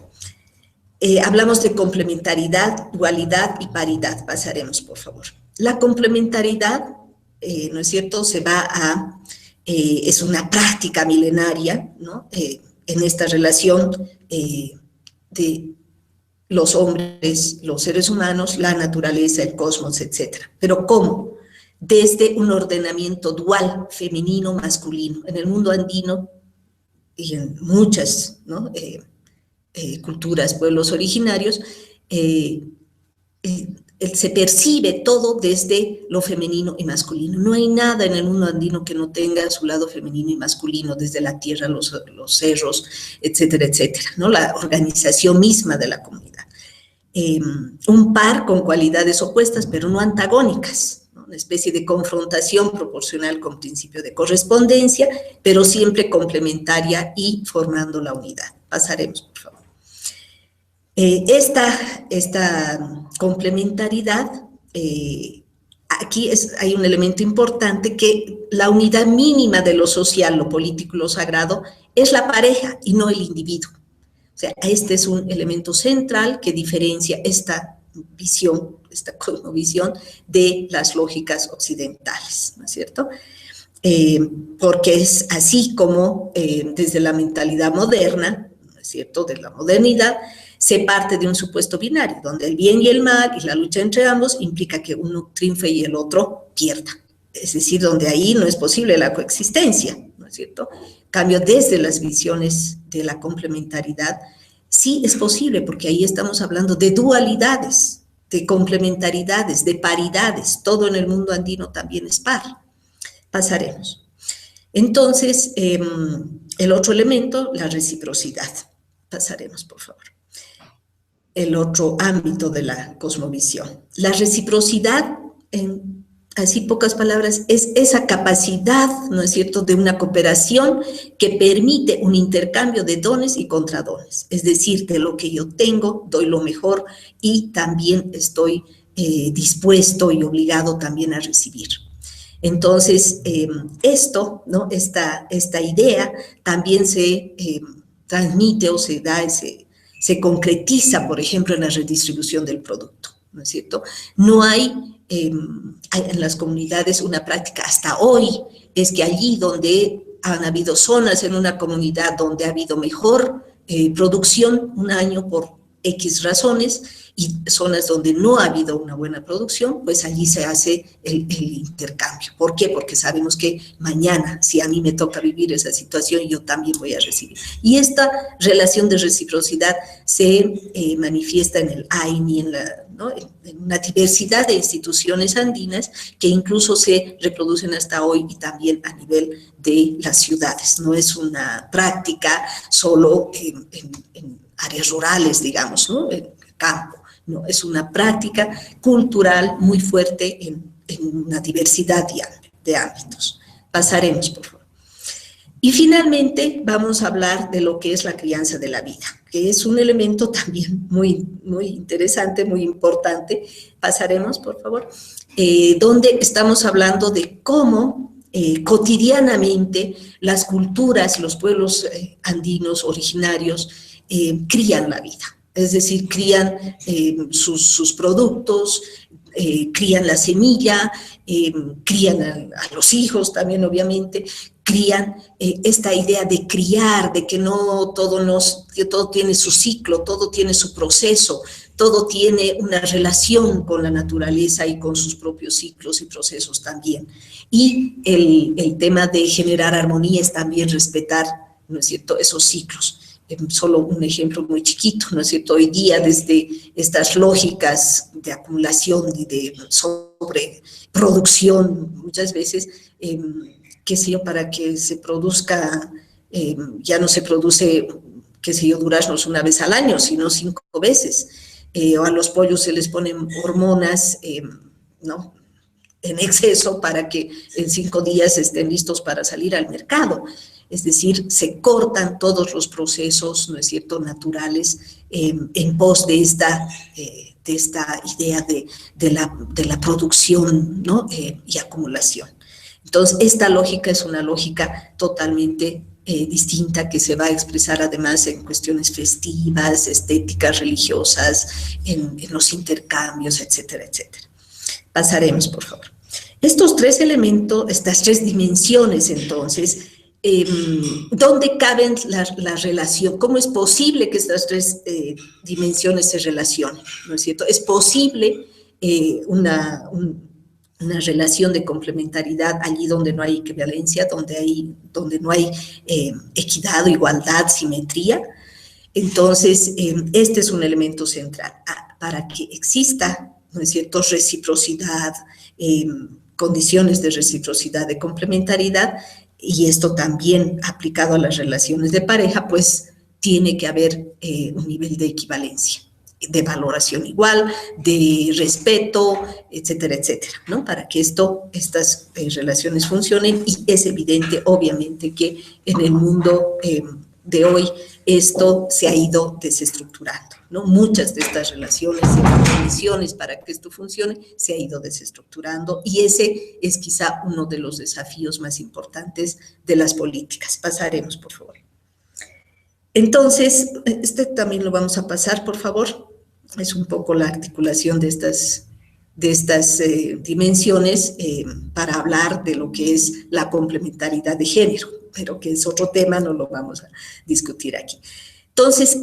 Hablamos de complementariedad, dualidad y paridad. Pasaremos, por favor. La complementariedad, ¿no es cierto?, es una práctica milenaria, ¿no?, en esta relación de los hombres, los seres humanos, la naturaleza, el cosmos, etc. ¿Pero cómo? Desde un ordenamiento dual, femenino-masculino. En el mundo andino y en muchas, ¿no?, culturas, pueblos originarios, se percibe todo desde lo femenino y masculino. No hay nada en el mundo andino que no tenga su lado femenino y masculino, desde la tierra, los cerros, etcétera, etcétera, ¿no? La organización misma de la comunidad. Un par con cualidades opuestas, pero no antagónicas, ¿no? Una especie de confrontación proporcional con principio de correspondencia, pero siempre complementaria y formando la unidad. Pasaremos, por favor. Esta complementariedad, aquí hay un elemento importante, que la unidad mínima de lo social, lo político y lo sagrado es la pareja y no el individuo. O sea, este es un elemento central que diferencia esta visión, esta cosmovisión, de las lógicas occidentales, ¿no es cierto? Porque es así como desde la mentalidad moderna, ¿no es cierto?, de la modernidad, se parte de un supuesto binario, donde el bien y el mal y la lucha entre ambos implica que uno triunfe y el otro pierda. Es decir, donde ahí no es posible la coexistencia, ¿no es cierto? En cambio, desde las visiones de la complementariedad, sí es posible, porque ahí estamos hablando de dualidades, de complementaridades, de paridades. Todo en el mundo andino también es par. Pasaremos. Entonces, el otro elemento, la reciprocidad. Pasaremos, por favor. El otro ámbito de la cosmovisión. La reciprocidad, en así pocas palabras, es esa capacidad, ¿no es cierto?, de una cooperación que permite un intercambio de dones y contradones. Es decir, de lo que yo tengo, doy lo mejor y también estoy dispuesto y obligado también a recibir. Entonces, esto, ¿no?, esta idea también se transmite o se da, se concretiza, por ejemplo, en la redistribución del producto, ¿no es cierto? No hay en las comunidades una práctica hasta hoy, es que allí donde han habido zonas en una comunidad donde ha habido mejor producción un año por X razones, y zonas donde no ha habido una buena producción, pues allí se hace el intercambio. ¿Por qué? Porque sabemos que mañana, si a mí me toca vivir esa situación, yo también voy a recibir. Y esta relación de reciprocidad se manifiesta en el AINI, ¿no?, en una diversidad de instituciones andinas que incluso se reproducen hasta hoy y también a nivel de las ciudades. No es una práctica solo en áreas rurales, digamos, ¿no?, en el campo. no, es una práctica cultural muy fuerte en una diversidad de ámbitos. Pasaremos, por favor. Y finalmente vamos a hablar de lo que es la crianza de la vida, que es un elemento también muy interesante, muy importante. Pasaremos, por favor, donde estamos hablando de cómo cotidianamente las culturas, los pueblos andinos originarios crían la vida. Es decir, crían sus productos, crían la semilla, crían a los hijos también, obviamente, crían esta idea de criar, de que no que todo tiene su ciclo, todo tiene su proceso, todo tiene una relación con la naturaleza y con sus propios ciclos y procesos también. Y el tema de generar armonía es también respetar, ¿no es cierto?, esos ciclos. Solo un ejemplo muy chiquito, ¿no es cierto? Hoy día, desde estas lógicas de acumulación y de sobreproducción, muchas veces, qué sé yo, para que se produzca, ya no se produce, qué sé yo, duraznos una vez al año, sino 5 veces. O a los pollos se les ponen hormonas, ¿no?, en exceso para que en 5 días estén listos para salir al mercado. Es decir, se cortan todos los procesos, ¿no es cierto?, naturales en pos de esta idea de la producción, ¿no?, y acumulación. Entonces, esta lógica es una lógica totalmente distinta que se va a expresar además en cuestiones festivas, estéticas, religiosas, en los intercambios, etcétera, etcétera. Pasaremos, por favor. Estos 3 elementos, estas 3 dimensiones, entonces, ¿dónde caben la relación? ¿Cómo es posible que estas 3 dimensiones se relacionen? ¿No es cierto? Es posible una relación de complementariedad allí donde no hay equivalencia, donde no hay equidad, igualdad, simetría. Entonces, este es un elemento central. Para que exista, ¿no es cierto?, reciprocidad, condiciones de reciprocidad, de complementariedad, y esto también aplicado a las relaciones de pareja, pues tiene que haber un nivel de equivalencia, de valoración igual, de respeto, etcétera, etcétera, ¿no? Para que estas relaciones funcionen, y es evidente, obviamente, que en el mundo de hoy esto se ha ido desestructurando, ¿no? Muchas de estas relaciones y condiciones para que esto funcione se ha ido desestructurando, y ese es quizá uno de los desafíos más importantes de las políticas. Pasaremos, por favor. Entonces, también lo vamos a pasar, por favor. Es un poco la articulación de estas dimensiones para hablar de lo que es la complementariedad de género, pero que es otro tema, no lo vamos a discutir aquí. Entonces,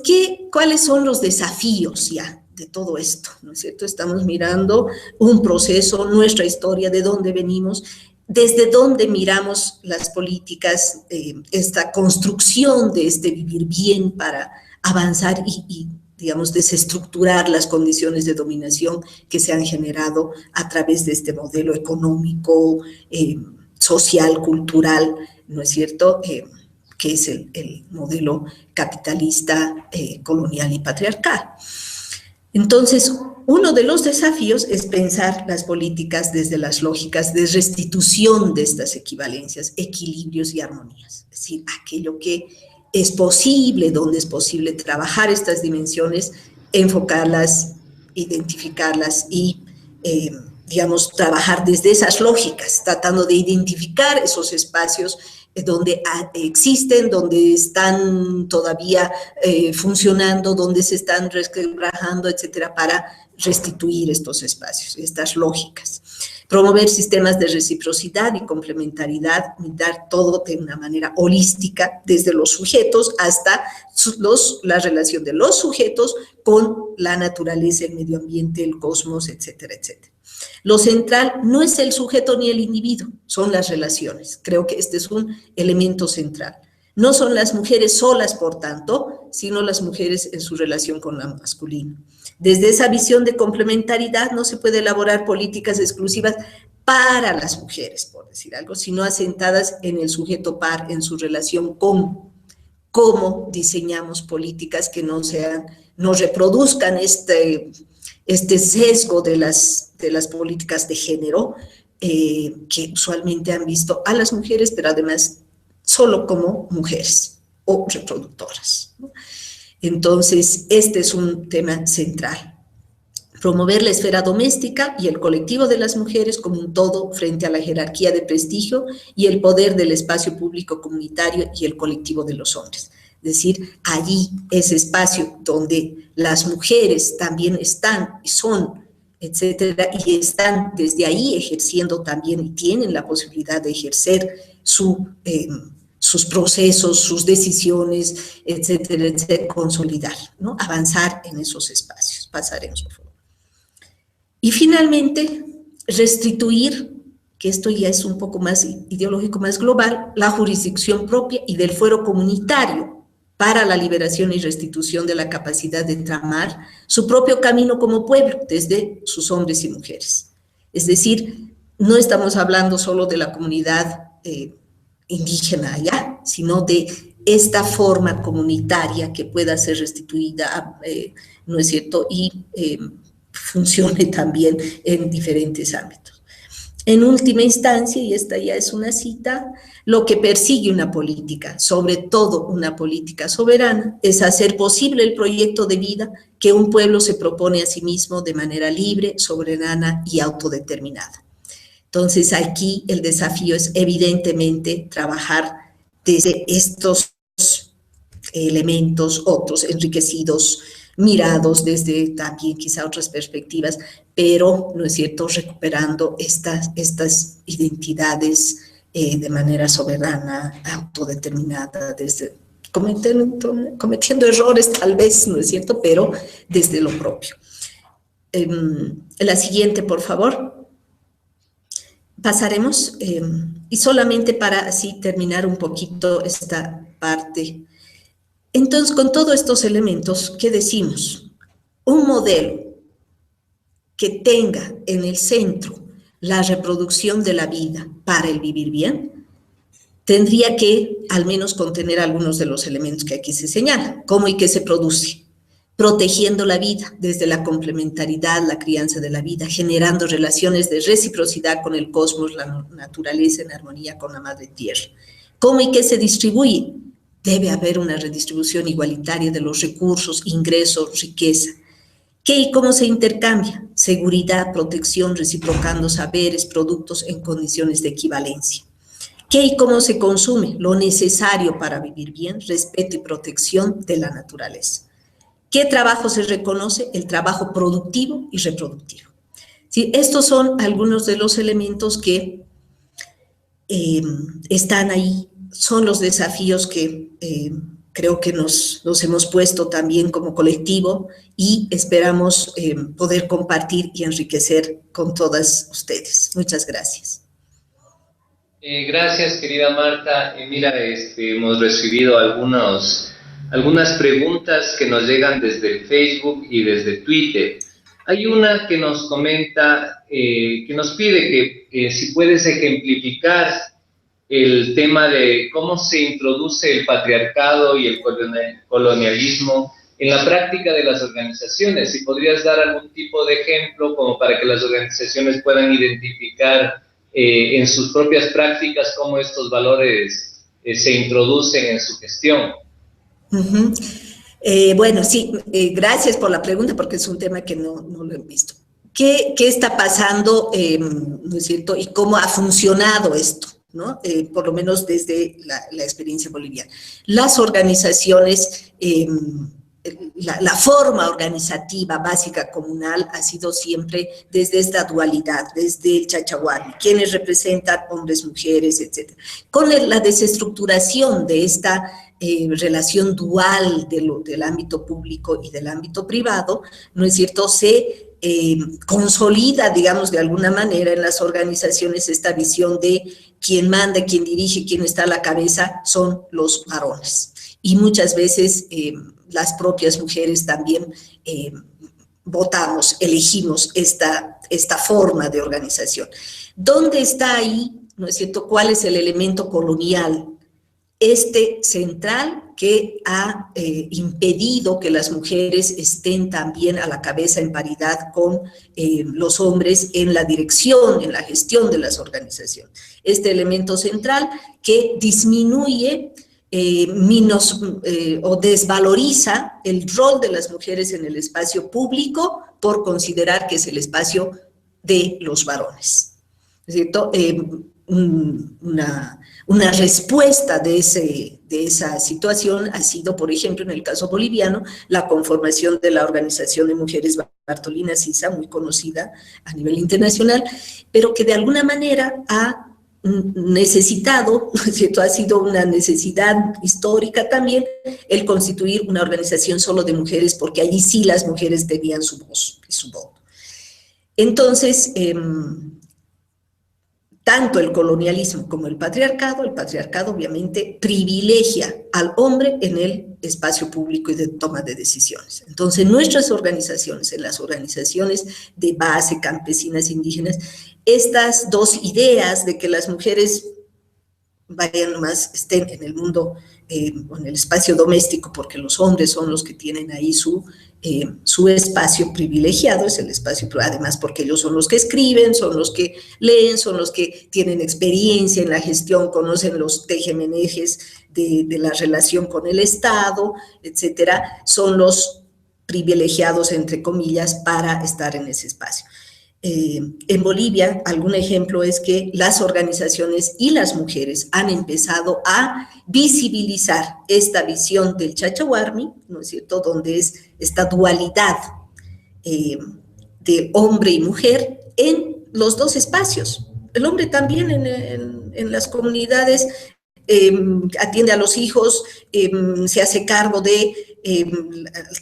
¿cuáles son los desafíos ya de todo esto? ¿No es cierto? Estamos mirando un proceso, nuestra historia, de dónde venimos, desde dónde miramos las políticas, esta construcción de este vivir bien para avanzar y digamos, desestructurar las condiciones de dominación que se han generado a través de este modelo económico, social, cultural, ¿no es cierto?, que es el modelo capitalista, colonial y patriarcal. Entonces, uno de los desafíos es pensar las políticas desde las lógicas de restitución de estas equivalencias, equilibrios y armonías. Es decir, aquello que es posible, donde es posible trabajar estas dimensiones, enfocarlas, identificarlas y, digamos, trabajar desde esas lógicas, tratando de identificar esos espacios donde existen, donde están todavía funcionando, donde se están resquebrajando, etcétera, para restituir estos espacios, estas lógicas. Promover sistemas de reciprocidad y complementariedad, mirar todo de una manera holística, desde los sujetos hasta la relación de los sujetos con la naturaleza, el medio ambiente, el cosmos, etcétera, etcétera. Lo central no es el sujeto ni el individuo, son las relaciones. Creo que este es un elemento central. No son las mujeres solas, por tanto, sino las mujeres en su relación con la masculina. Desde esa visión de complementariedad no se puede elaborar políticas exclusivas para las mujeres, por decir algo, sino asentadas en el sujeto par, en su relación con cómo diseñamos políticas que no reproduzcan este sesgo de las políticas de género, que usualmente han visto a las mujeres, pero además solo como mujeres o reproductoras, ¿no? Entonces, este es un tema central. Promover la esfera doméstica y el colectivo de las mujeres como un todo frente a la jerarquía de prestigio y el poder del espacio público comunitario y el colectivo de los hombres. Es decir, allí, ese espacio donde las mujeres también están y son, etcétera, y están desde ahí ejerciendo también y tienen la posibilidad de ejercer sus procesos, sus decisiones, etcétera, etcétera, consolidar, ¿no? Avanzar en esos espacios. Pasaremos, por favor. Y finalmente, restituir, que esto ya es un poco más ideológico, más global, la jurisdicción propia y del fuero comunitario para la liberación y restitución de la capacidad de tramar su propio camino como pueblo, desde sus hombres y mujeres. Es decir, no estamos hablando solo de la comunidad indígena allá, sino de esta forma comunitaria que pueda ser restituida, ¿no es cierto?, y funcione también en diferentes ámbitos. En última instancia, y esta ya es una cita, lo que persigue una política, sobre todo una política soberana, es hacer posible el proyecto de vida que un pueblo se propone a sí mismo de manera libre, soberana y autodeterminada. Entonces, aquí el desafío es evidentemente trabajar desde estos elementos, otros enriquecidos, mirados desde también quizá otras perspectivas, pero, ¿no es cierto?, recuperando estas identidades de manera soberana, autodeterminada, desde cometiendo errores tal vez, ¿no es cierto?, pero desde lo propio. La siguiente, por favor. Pasaremos, y solamente para así terminar un poquito esta parte. Entonces, con todos estos elementos, ¿qué decimos? Un modelo que tenga en el centro la reproducción de la vida para el vivir bien, tendría que al menos contener algunos de los elementos que aquí se señalan. ¿Cómo y qué se produce? Protegiendo la vida desde la complementariedad, la crianza de la vida, generando relaciones de reciprocidad con el cosmos, la naturaleza en armonía con la madre tierra. ¿Cómo y qué se distribuye? Debe haber una redistribución igualitaria de los recursos, ingresos, riqueza. ¿Qué y cómo se intercambia? Seguridad, protección, reciprocando saberes, productos en condiciones de equivalencia. ¿Qué y cómo se consume? Lo necesario para vivir bien, respeto y protección de la naturaleza. ¿Qué trabajo se reconoce? El trabajo productivo y reproductivo. ¿Sí? Estos son algunos de los elementos que están ahí, son los desafíos que creo que nos hemos puesto también como colectivo y esperamos poder compartir y enriquecer con todas ustedes. Muchas gracias. Gracias, querida Marta. Mira, hemos recibido algunas preguntas que nos llegan desde Facebook y desde Twitter. Hay una que nos comenta, que nos pide que si puedes ejemplificar el tema de cómo se introduce el patriarcado y el colonialismo en la práctica de las organizaciones. Si podrías dar algún tipo de ejemplo como para que las organizaciones puedan identificar en sus propias prácticas cómo estos valores se introducen en su gestión. Uh-huh. Bueno, sí, gracias por la pregunta porque es un tema que no lo he visto. ¿Qué está pasando, no es cierto, y cómo ha funcionado esto, ¿no? Por lo menos desde la experiencia boliviana? Las organizaciones, la forma organizativa básica comunal ha sido siempre desde esta dualidad, desde el chachahuani, quienes representan hombres, mujeres, etc. Con la desestructuración de esta relación dual del ámbito público y del ámbito privado, ¿no es cierto?, se consolida, digamos, de alguna manera en las organizaciones esta visión de quien manda, quien dirige, quien está a la cabeza son los varones. Y muchas veces las propias mujeres también votamos, elegimos esta forma de organización. ¿Dónde está ahí, no es cierto, cuál es el elemento colonial central que ha impedido que las mujeres estén también a la cabeza en paridad con los hombres en la dirección, en la gestión de las organizaciones. Este elemento central que disminuye o desvaloriza el rol de las mujeres en el espacio público por considerar que es el espacio de los varones. ¿Es cierto? Una respuesta de esa situación ha sido, por ejemplo, en el caso boliviano, la conformación de la Organización de Mujeres Bartolina Sisa, muy conocida a nivel internacional, pero que de alguna manera ha necesitado, ¿no es cierto?, ha sido una necesidad histórica también el constituir una organización solo de mujeres, porque allí sí las mujeres tenían su voz y su voto. Entonces, tanto el colonialismo como el patriarcado obviamente privilegia al hombre en el espacio público y de toma de decisiones. Entonces, nuestras organizaciones, en las organizaciones de base, campesinas, indígenas, estas dos ideas de que las mujeres vayan nomás, estén en el mundo, en el espacio doméstico, porque los hombres son los que tienen ahí su espacio privilegiado, es el espacio, además porque ellos son los que escriben, son los que leen, son los que tienen experiencia en la gestión, conocen los tejemenejes de la relación con el Estado, etcétera, son los privilegiados, entre comillas, para estar en ese espacio. En Bolivia, algún ejemplo es que las organizaciones y las mujeres han empezado a visibilizar esta visión del Chachahuarmi, ¿no es cierto?, donde es esta dualidad de hombre y mujer en los dos espacios. El hombre también en las comunidades atiende a los hijos, se hace cargo de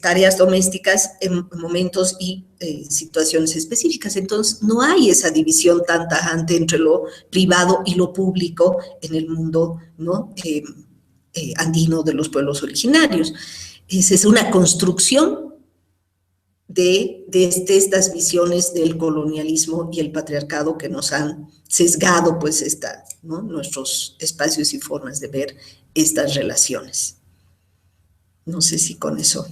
tareas domésticas en momentos y situaciones específicas. Entonces, no hay esa división tan tajante entre lo privado y lo público en el mundo, ¿no?, andino de los pueblos originarios. Esa es una construcción de estas visiones del colonialismo y el patriarcado que nos han sesgado, pues, ¿no?, nuestros espacios y formas de ver estas relaciones. No sé si con eso.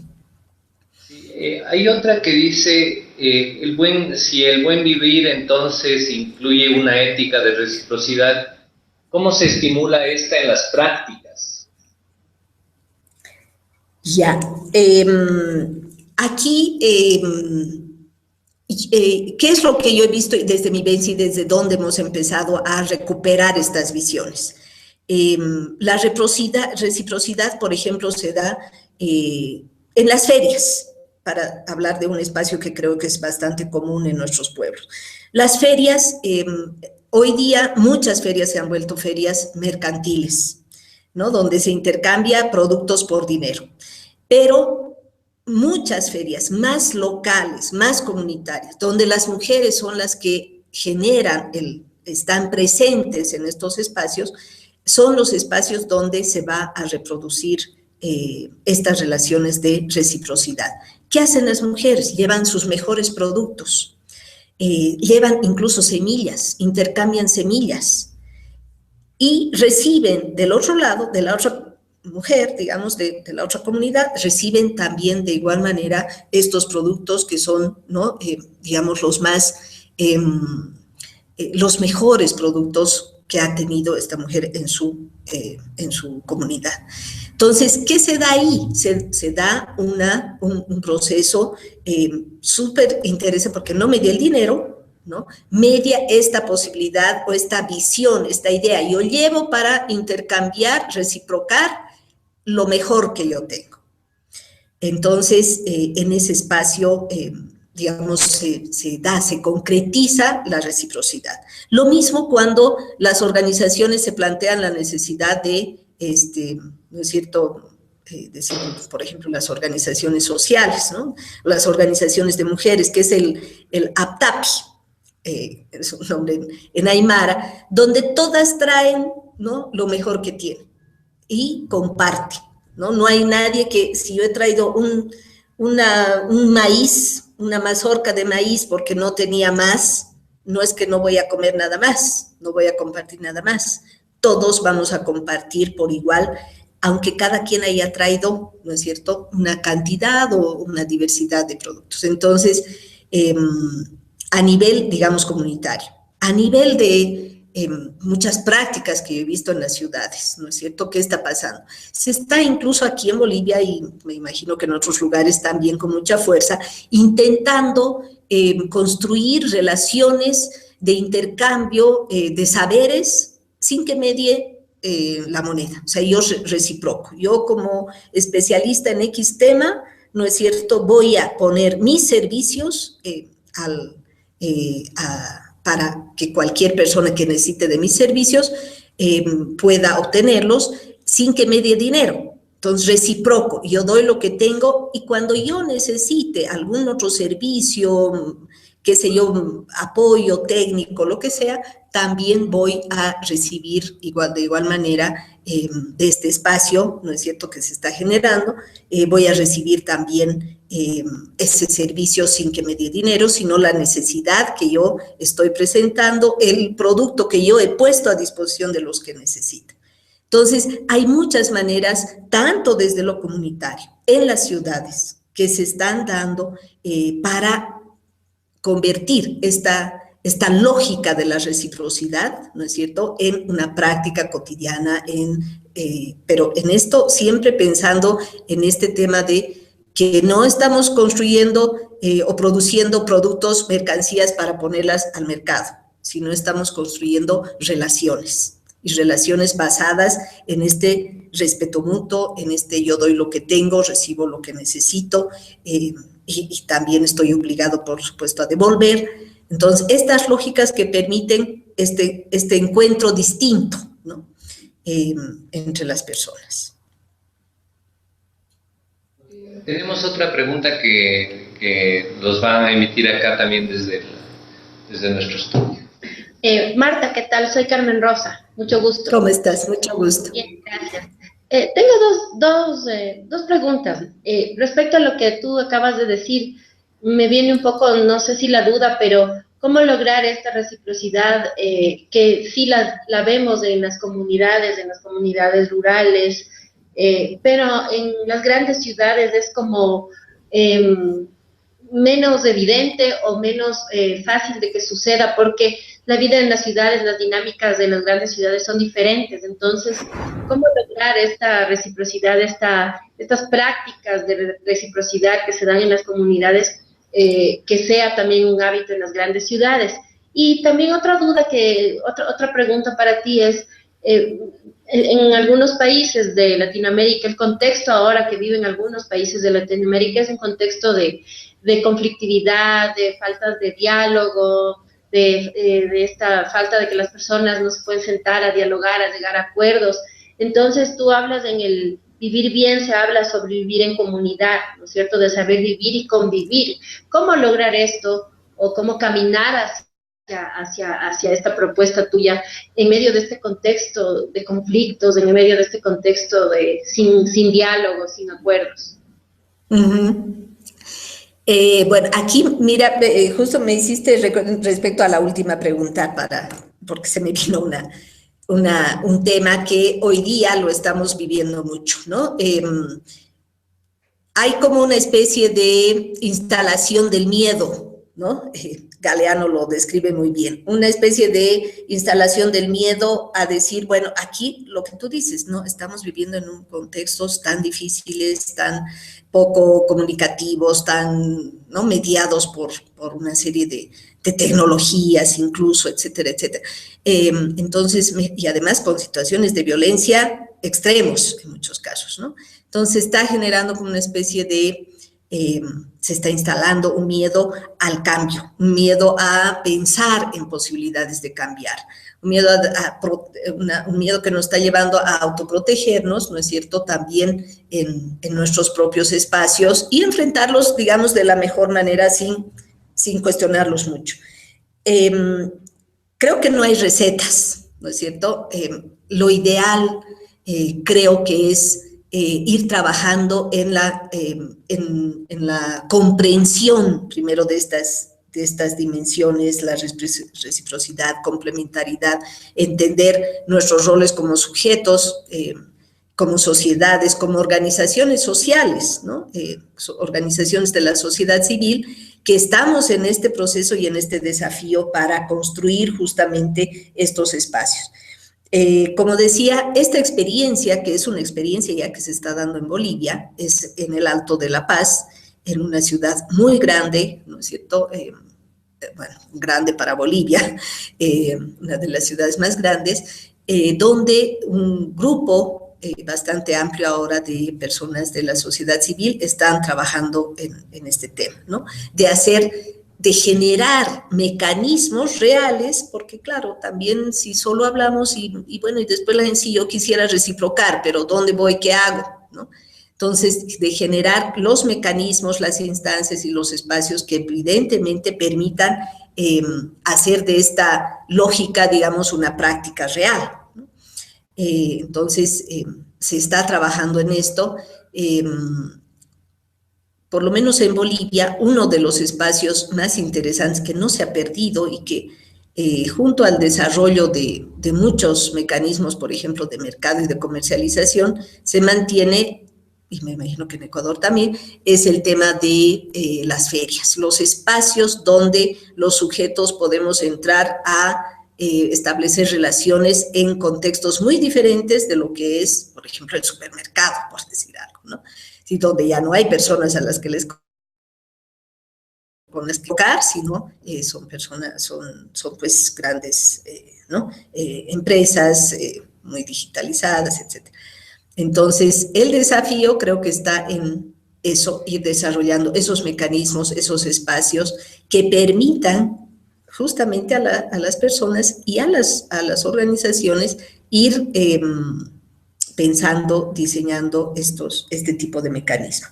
Hay otra que dice, si el buen vivir entonces incluye una ética de reciprocidad, ¿cómo se estimula esta en las prácticas? Ya, aquí, ¿qué es lo que yo he visto desde mi vivencia y desde dónde hemos empezado a recuperar estas visiones? La reciprocidad, por ejemplo, se da en las ferias, para hablar de un espacio que creo que es bastante común en nuestros pueblos. Las ferias, hoy día muchas ferias se han vuelto ferias mercantiles, ¿no?, donde se intercambia productos por dinero, pero muchas ferias más locales, más comunitarias, donde las mujeres son las que generan, están presentes en estos espacios, son los espacios donde se va a reproducir estas relaciones de reciprocidad. ¿Qué hacen las mujeres? Llevan sus mejores productos, llevan incluso semillas, intercambian semillas y reciben del otro lado, de la otra mujer, digamos, de la otra comunidad, reciben también de igual manera estos productos que son, ¿no?, digamos, los mejores productos que ha tenido esta mujer en su comunidad. Entonces, ¿qué se da ahí? Se da un proceso súper interesante, porque no media el dinero, ¿no?, media esta posibilidad o esta visión, esta idea. Yo llevo para intercambiar, reciprocar lo mejor que yo tengo. Entonces, en ese espacio, digamos, se concretiza la reciprocidad. Lo mismo cuando las organizaciones se plantean la necesidad de, ¿no es cierto?, decimos, por ejemplo, las organizaciones sociales, ¿no?, las organizaciones de mujeres, que es el APTAPI, es un nombre en Aymara, donde todas traen, ¿no?, lo mejor que tienen y comparten, ¿no? No hay nadie que, si yo he traído un maíz, una mazorca de maíz porque no tenía más, no es que no voy a comer nada más, no voy a compartir nada más. todos vamos a compartir por igual, aunque cada quien haya traído, ¿no es cierto?, una cantidad o una diversidad de productos. Entonces, a nivel, digamos, comunitario, a nivel de muchas prácticas que he visto en las ciudades, ¿no es cierto?, ¿qué está pasando? Se está incluso aquí en Bolivia, y me imagino que en otros lugares también con mucha fuerza, intentando construir relaciones de intercambio de saberes sin que medie la moneda. O sea, yo reciproco. Yo como especialista en X tema, ¿no es cierto?, voy a poner mis servicios para que cualquier persona que necesite de mis servicios pueda obtenerlos sin que me dé dinero. Entonces, recíproco, yo doy lo que tengo y cuando yo necesite algún otro servicio, qué sé yo, apoyo técnico, lo que sea, también voy a recibir de igual manera de este espacio, ¿no es cierto?, que se está generando, voy a recibir también ese servicio sin que me dé dinero, sino la necesidad que yo estoy presentando, el producto que yo he puesto a disposición de los que necesitan. Entonces, hay muchas maneras, tanto desde lo comunitario, en las ciudades, que se están dando para convertir esta lógica de la reciprocidad, ¿no es cierto?, en una práctica cotidiana, pero en esto siempre pensando en este tema de que no estamos construyendo o produciendo productos, mercancías para ponerlas al mercado, sino estamos construyendo relaciones, y relaciones basadas en este respeto mutuo, en este yo doy lo que tengo, recibo lo que necesito, y también estoy obligado, por supuesto, a devolver. Entonces, estas lógicas que permiten este encuentro distinto, ¿no?, entre las personas. Tenemos otra pregunta que nos van a emitir acá también desde nuestro estudio. Marta, ¿qué tal? Soy Carmen Rosa, mucho gusto. ¿Cómo estás? Mucho gusto. Bien, gracias. Tengo dos preguntas. Respecto a lo que tú acabas de decir, me viene un poco, no sé si la duda, pero ¿cómo lograr esta reciprocidad que sí la vemos en las comunidades rurales, pero en las grandes ciudades es como menos evidente o menos fácil de que suceda, porque la vida en las ciudades, las dinámicas de las grandes ciudades son diferentes? Entonces, ¿cómo lograr esta reciprocidad, estas prácticas de reciprocidad que se dan en las comunidades, que sea también un hábito en las grandes ciudades? Y también otra pregunta para ti es, en algunos países de Latinoamérica, el contexto ahora que viven algunos países de Latinoamérica es un contexto de conflictividad, de faltas de diálogo, de esta falta de que las personas no se pueden sentar a dialogar, a llegar a acuerdos. Entonces, tú hablas en el vivir bien, se habla sobre vivir en comunidad, ¿no es cierto?, de saber vivir y convivir. ¿Cómo lograr esto o cómo caminar hacia esta propuesta tuya en medio de este contexto de conflictos, en medio de este contexto sin diálogo, sin acuerdos? Uh-huh. Bueno, aquí, mira, justo me hiciste respecto a la última pregunta, porque se me vino un tema que hoy día lo estamos viviendo mucho, ¿no? Hay como una especie de instalación del miedo, ¿no? Galeano lo describe muy bien, una especie de instalación del miedo a decir, bueno, aquí lo que tú dices, ¿no? Estamos viviendo en un contextos tan difíciles, tan poco comunicativos, tan, ¿no?, mediados por una serie de tecnologías incluso, etcétera, etcétera. Entonces, y además con situaciones de violencia extremos en muchos casos, ¿no? Entonces, está generando como una especie de se está instalando un miedo al cambio, un miedo a pensar en posibilidades de cambiar, un miedo que nos está llevando a autoprotegernos, ¿no es cierto?, también en nuestros propios espacios y enfrentarlos, digamos, de la mejor manera sin cuestionarlos mucho. Creo que no hay recetas, ¿no es cierto? Lo ideal creo que es ir trabajando en la comprensión primero de estas dimensiones, la reciprocidad, complementariedad, entender nuestros roles como sujetos, como sociedades, como organizaciones sociales, ¿no? Organizaciones de la sociedad civil, que estamos en este proceso y en este desafío para construir justamente estos espacios. Como decía, esta experiencia, que es una experiencia ya que se está dando en Bolivia, es en el Alto de La Paz, en una ciudad muy grande, ¿no es cierto?, bueno, grande para Bolivia, una de las ciudades más grandes, donde un grupo bastante amplio ahora de personas de la sociedad civil están trabajando en este tema, ¿no? De generar mecanismos reales, porque claro, también si solo hablamos y bueno, y después la gente, sí, yo quisiera reciprocar, pero ¿dónde voy? ¿Qué hago? ¿No? Entonces, de generar los mecanismos, las instancias y los espacios que evidentemente permitan hacer de esta lógica, digamos, una práctica real, ¿no? Entonces, se está trabajando en esto. Por lo menos en Bolivia, uno de los espacios más interesantes que no se ha perdido y que junto al desarrollo de muchos mecanismos, por ejemplo, de mercado y de comercialización, se mantiene, y me imagino que en Ecuador también, es el tema de las ferias, los espacios donde los sujetos podemos entrar a establecer relaciones en contextos muy diferentes de lo que es, por ejemplo, el supermercado, por decir algo, ¿no? Sí, donde ya no hay personas a las que les con que tocar, sino son personas, son pues grandes, ¿no? Empresas muy digitalizadas, etc. Entonces, el desafío creo que está en eso, ir desarrollando esos mecanismos, esos espacios que permitan justamente a las personas y a las organizaciones ir pensando, diseñando este tipo de mecanismos.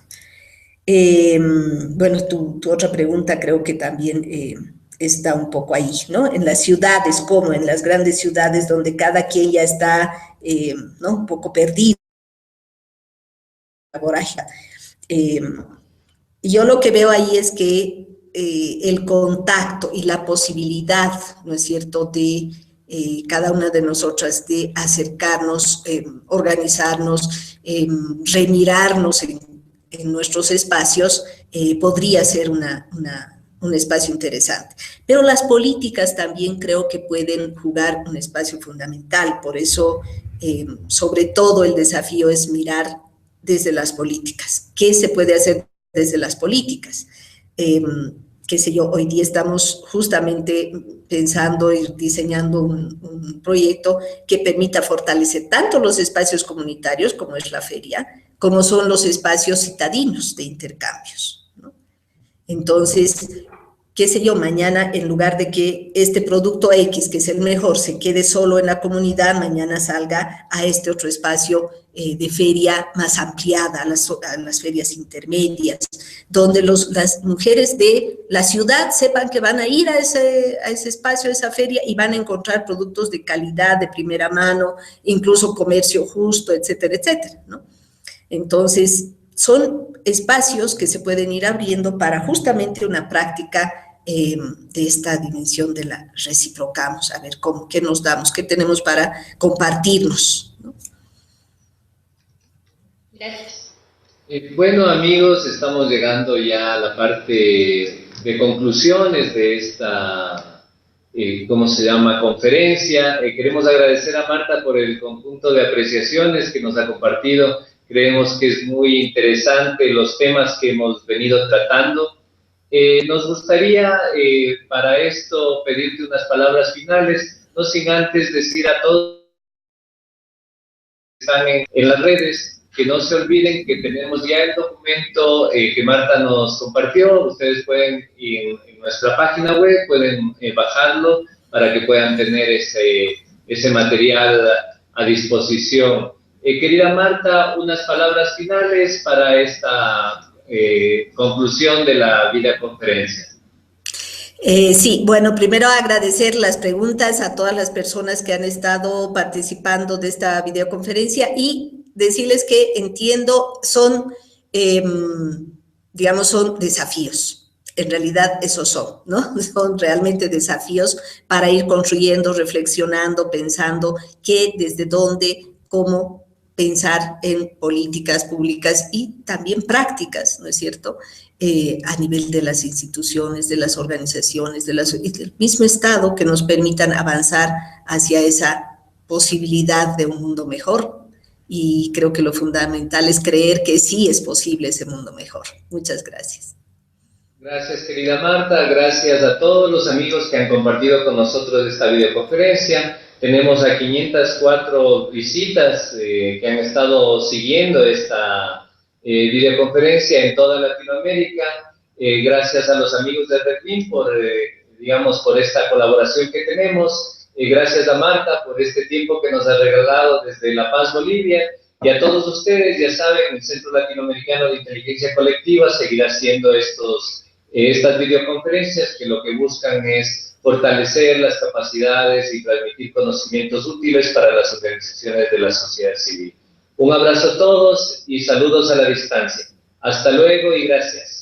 Bueno, tu otra pregunta creo que también está un poco ahí, ¿no? En las ciudades, como en las grandes ciudades donde cada quien ya está, ¿no?, un poco perdido. Yo lo que veo ahí es que el contacto y la posibilidad, ¿no es cierto?, de cada una de nosotras de acercarnos, organizarnos, remirarnos en nuestros espacios, podría ser un espacio interesante. Pero las políticas también creo que pueden jugar un espacio fundamental, por eso, sobre todo, el desafío es mirar desde las políticas. ¿Qué se puede hacer desde las políticas? Qué sé yo, hoy día estamos justamente pensando y diseñando un proyecto que permita fortalecer tanto los espacios comunitarios, como es la feria, como son los espacios citadinos de intercambios, ¿no? Entonces, qué sé yo, mañana, en lugar de que este producto X, que es el mejor, se quede solo en la comunidad, mañana salga a este otro espacio de feria más ampliada, a las ferias intermedias, donde las mujeres de la ciudad sepan que van a ir a ese espacio, a esa feria, y van a encontrar productos de calidad, de primera mano, incluso comercio justo, etcétera, etcétera, ¿no? Entonces, son espacios que se pueden ir abriendo para justamente una práctica de esta dimensión de la reciprocamos, a ver qué nos damos, qué tenemos para compartirnos, ¿no? Gracias. Bueno, amigos, estamos llegando ya a la parte de conclusiones de esta, ¿cómo se llama?, conferencia. Queremos agradecer a Marta por el conjunto de apreciaciones que nos ha compartido. Creemos que es muy interesante los temas que hemos venido tratando. Nos gustaría para esto pedirte unas palabras finales, no sin antes decir a todos que están en las redes que no se olviden que tenemos ya el documento que Marta nos compartió. Ustedes pueden ir en nuestra página web, pueden bajarlo para que puedan tener ese material a disposición. Querida Marta, unas palabras finales para esta conclusión de la videoconferencia. Sí, bueno, primero agradecer las preguntas a todas las personas que han estado participando de esta videoconferencia y decirles que entiendo, digamos, son desafíos. en realidad esos son, ¿no? Son realmente desafíos para ir construyendo, reflexionando, pensando qué, desde dónde, cómo pensar en políticas públicas y también prácticas, ¿no es cierto?, a nivel de las instituciones, de las organizaciones, del mismo Estado, que nos permitan avanzar hacia esa posibilidad de un mundo mejor. Y creo que lo fundamental es creer que sí es posible ese mundo mejor. Muchas gracias. Gracias, querida Marta. Gracias a todos los amigos que han compartido con nosotros esta videoconferencia. Tenemos a 504 visitas que han estado siguiendo esta videoconferencia en toda Latinoamérica. Gracias a los amigos de Redmin por, digamos, por esta colaboración que tenemos. Gracias a Marta por este tiempo que nos ha regalado desde La Paz, Bolivia. Y a todos ustedes, ya saben, el Centro Latinoamericano de Inteligencia Colectiva seguirá haciendo estas videoconferencias que lo que buscan es fortalecer las capacidades y transmitir conocimientos útiles para las organizaciones de la sociedad civil. Un abrazo a todos y saludos a la distancia. Hasta luego y gracias.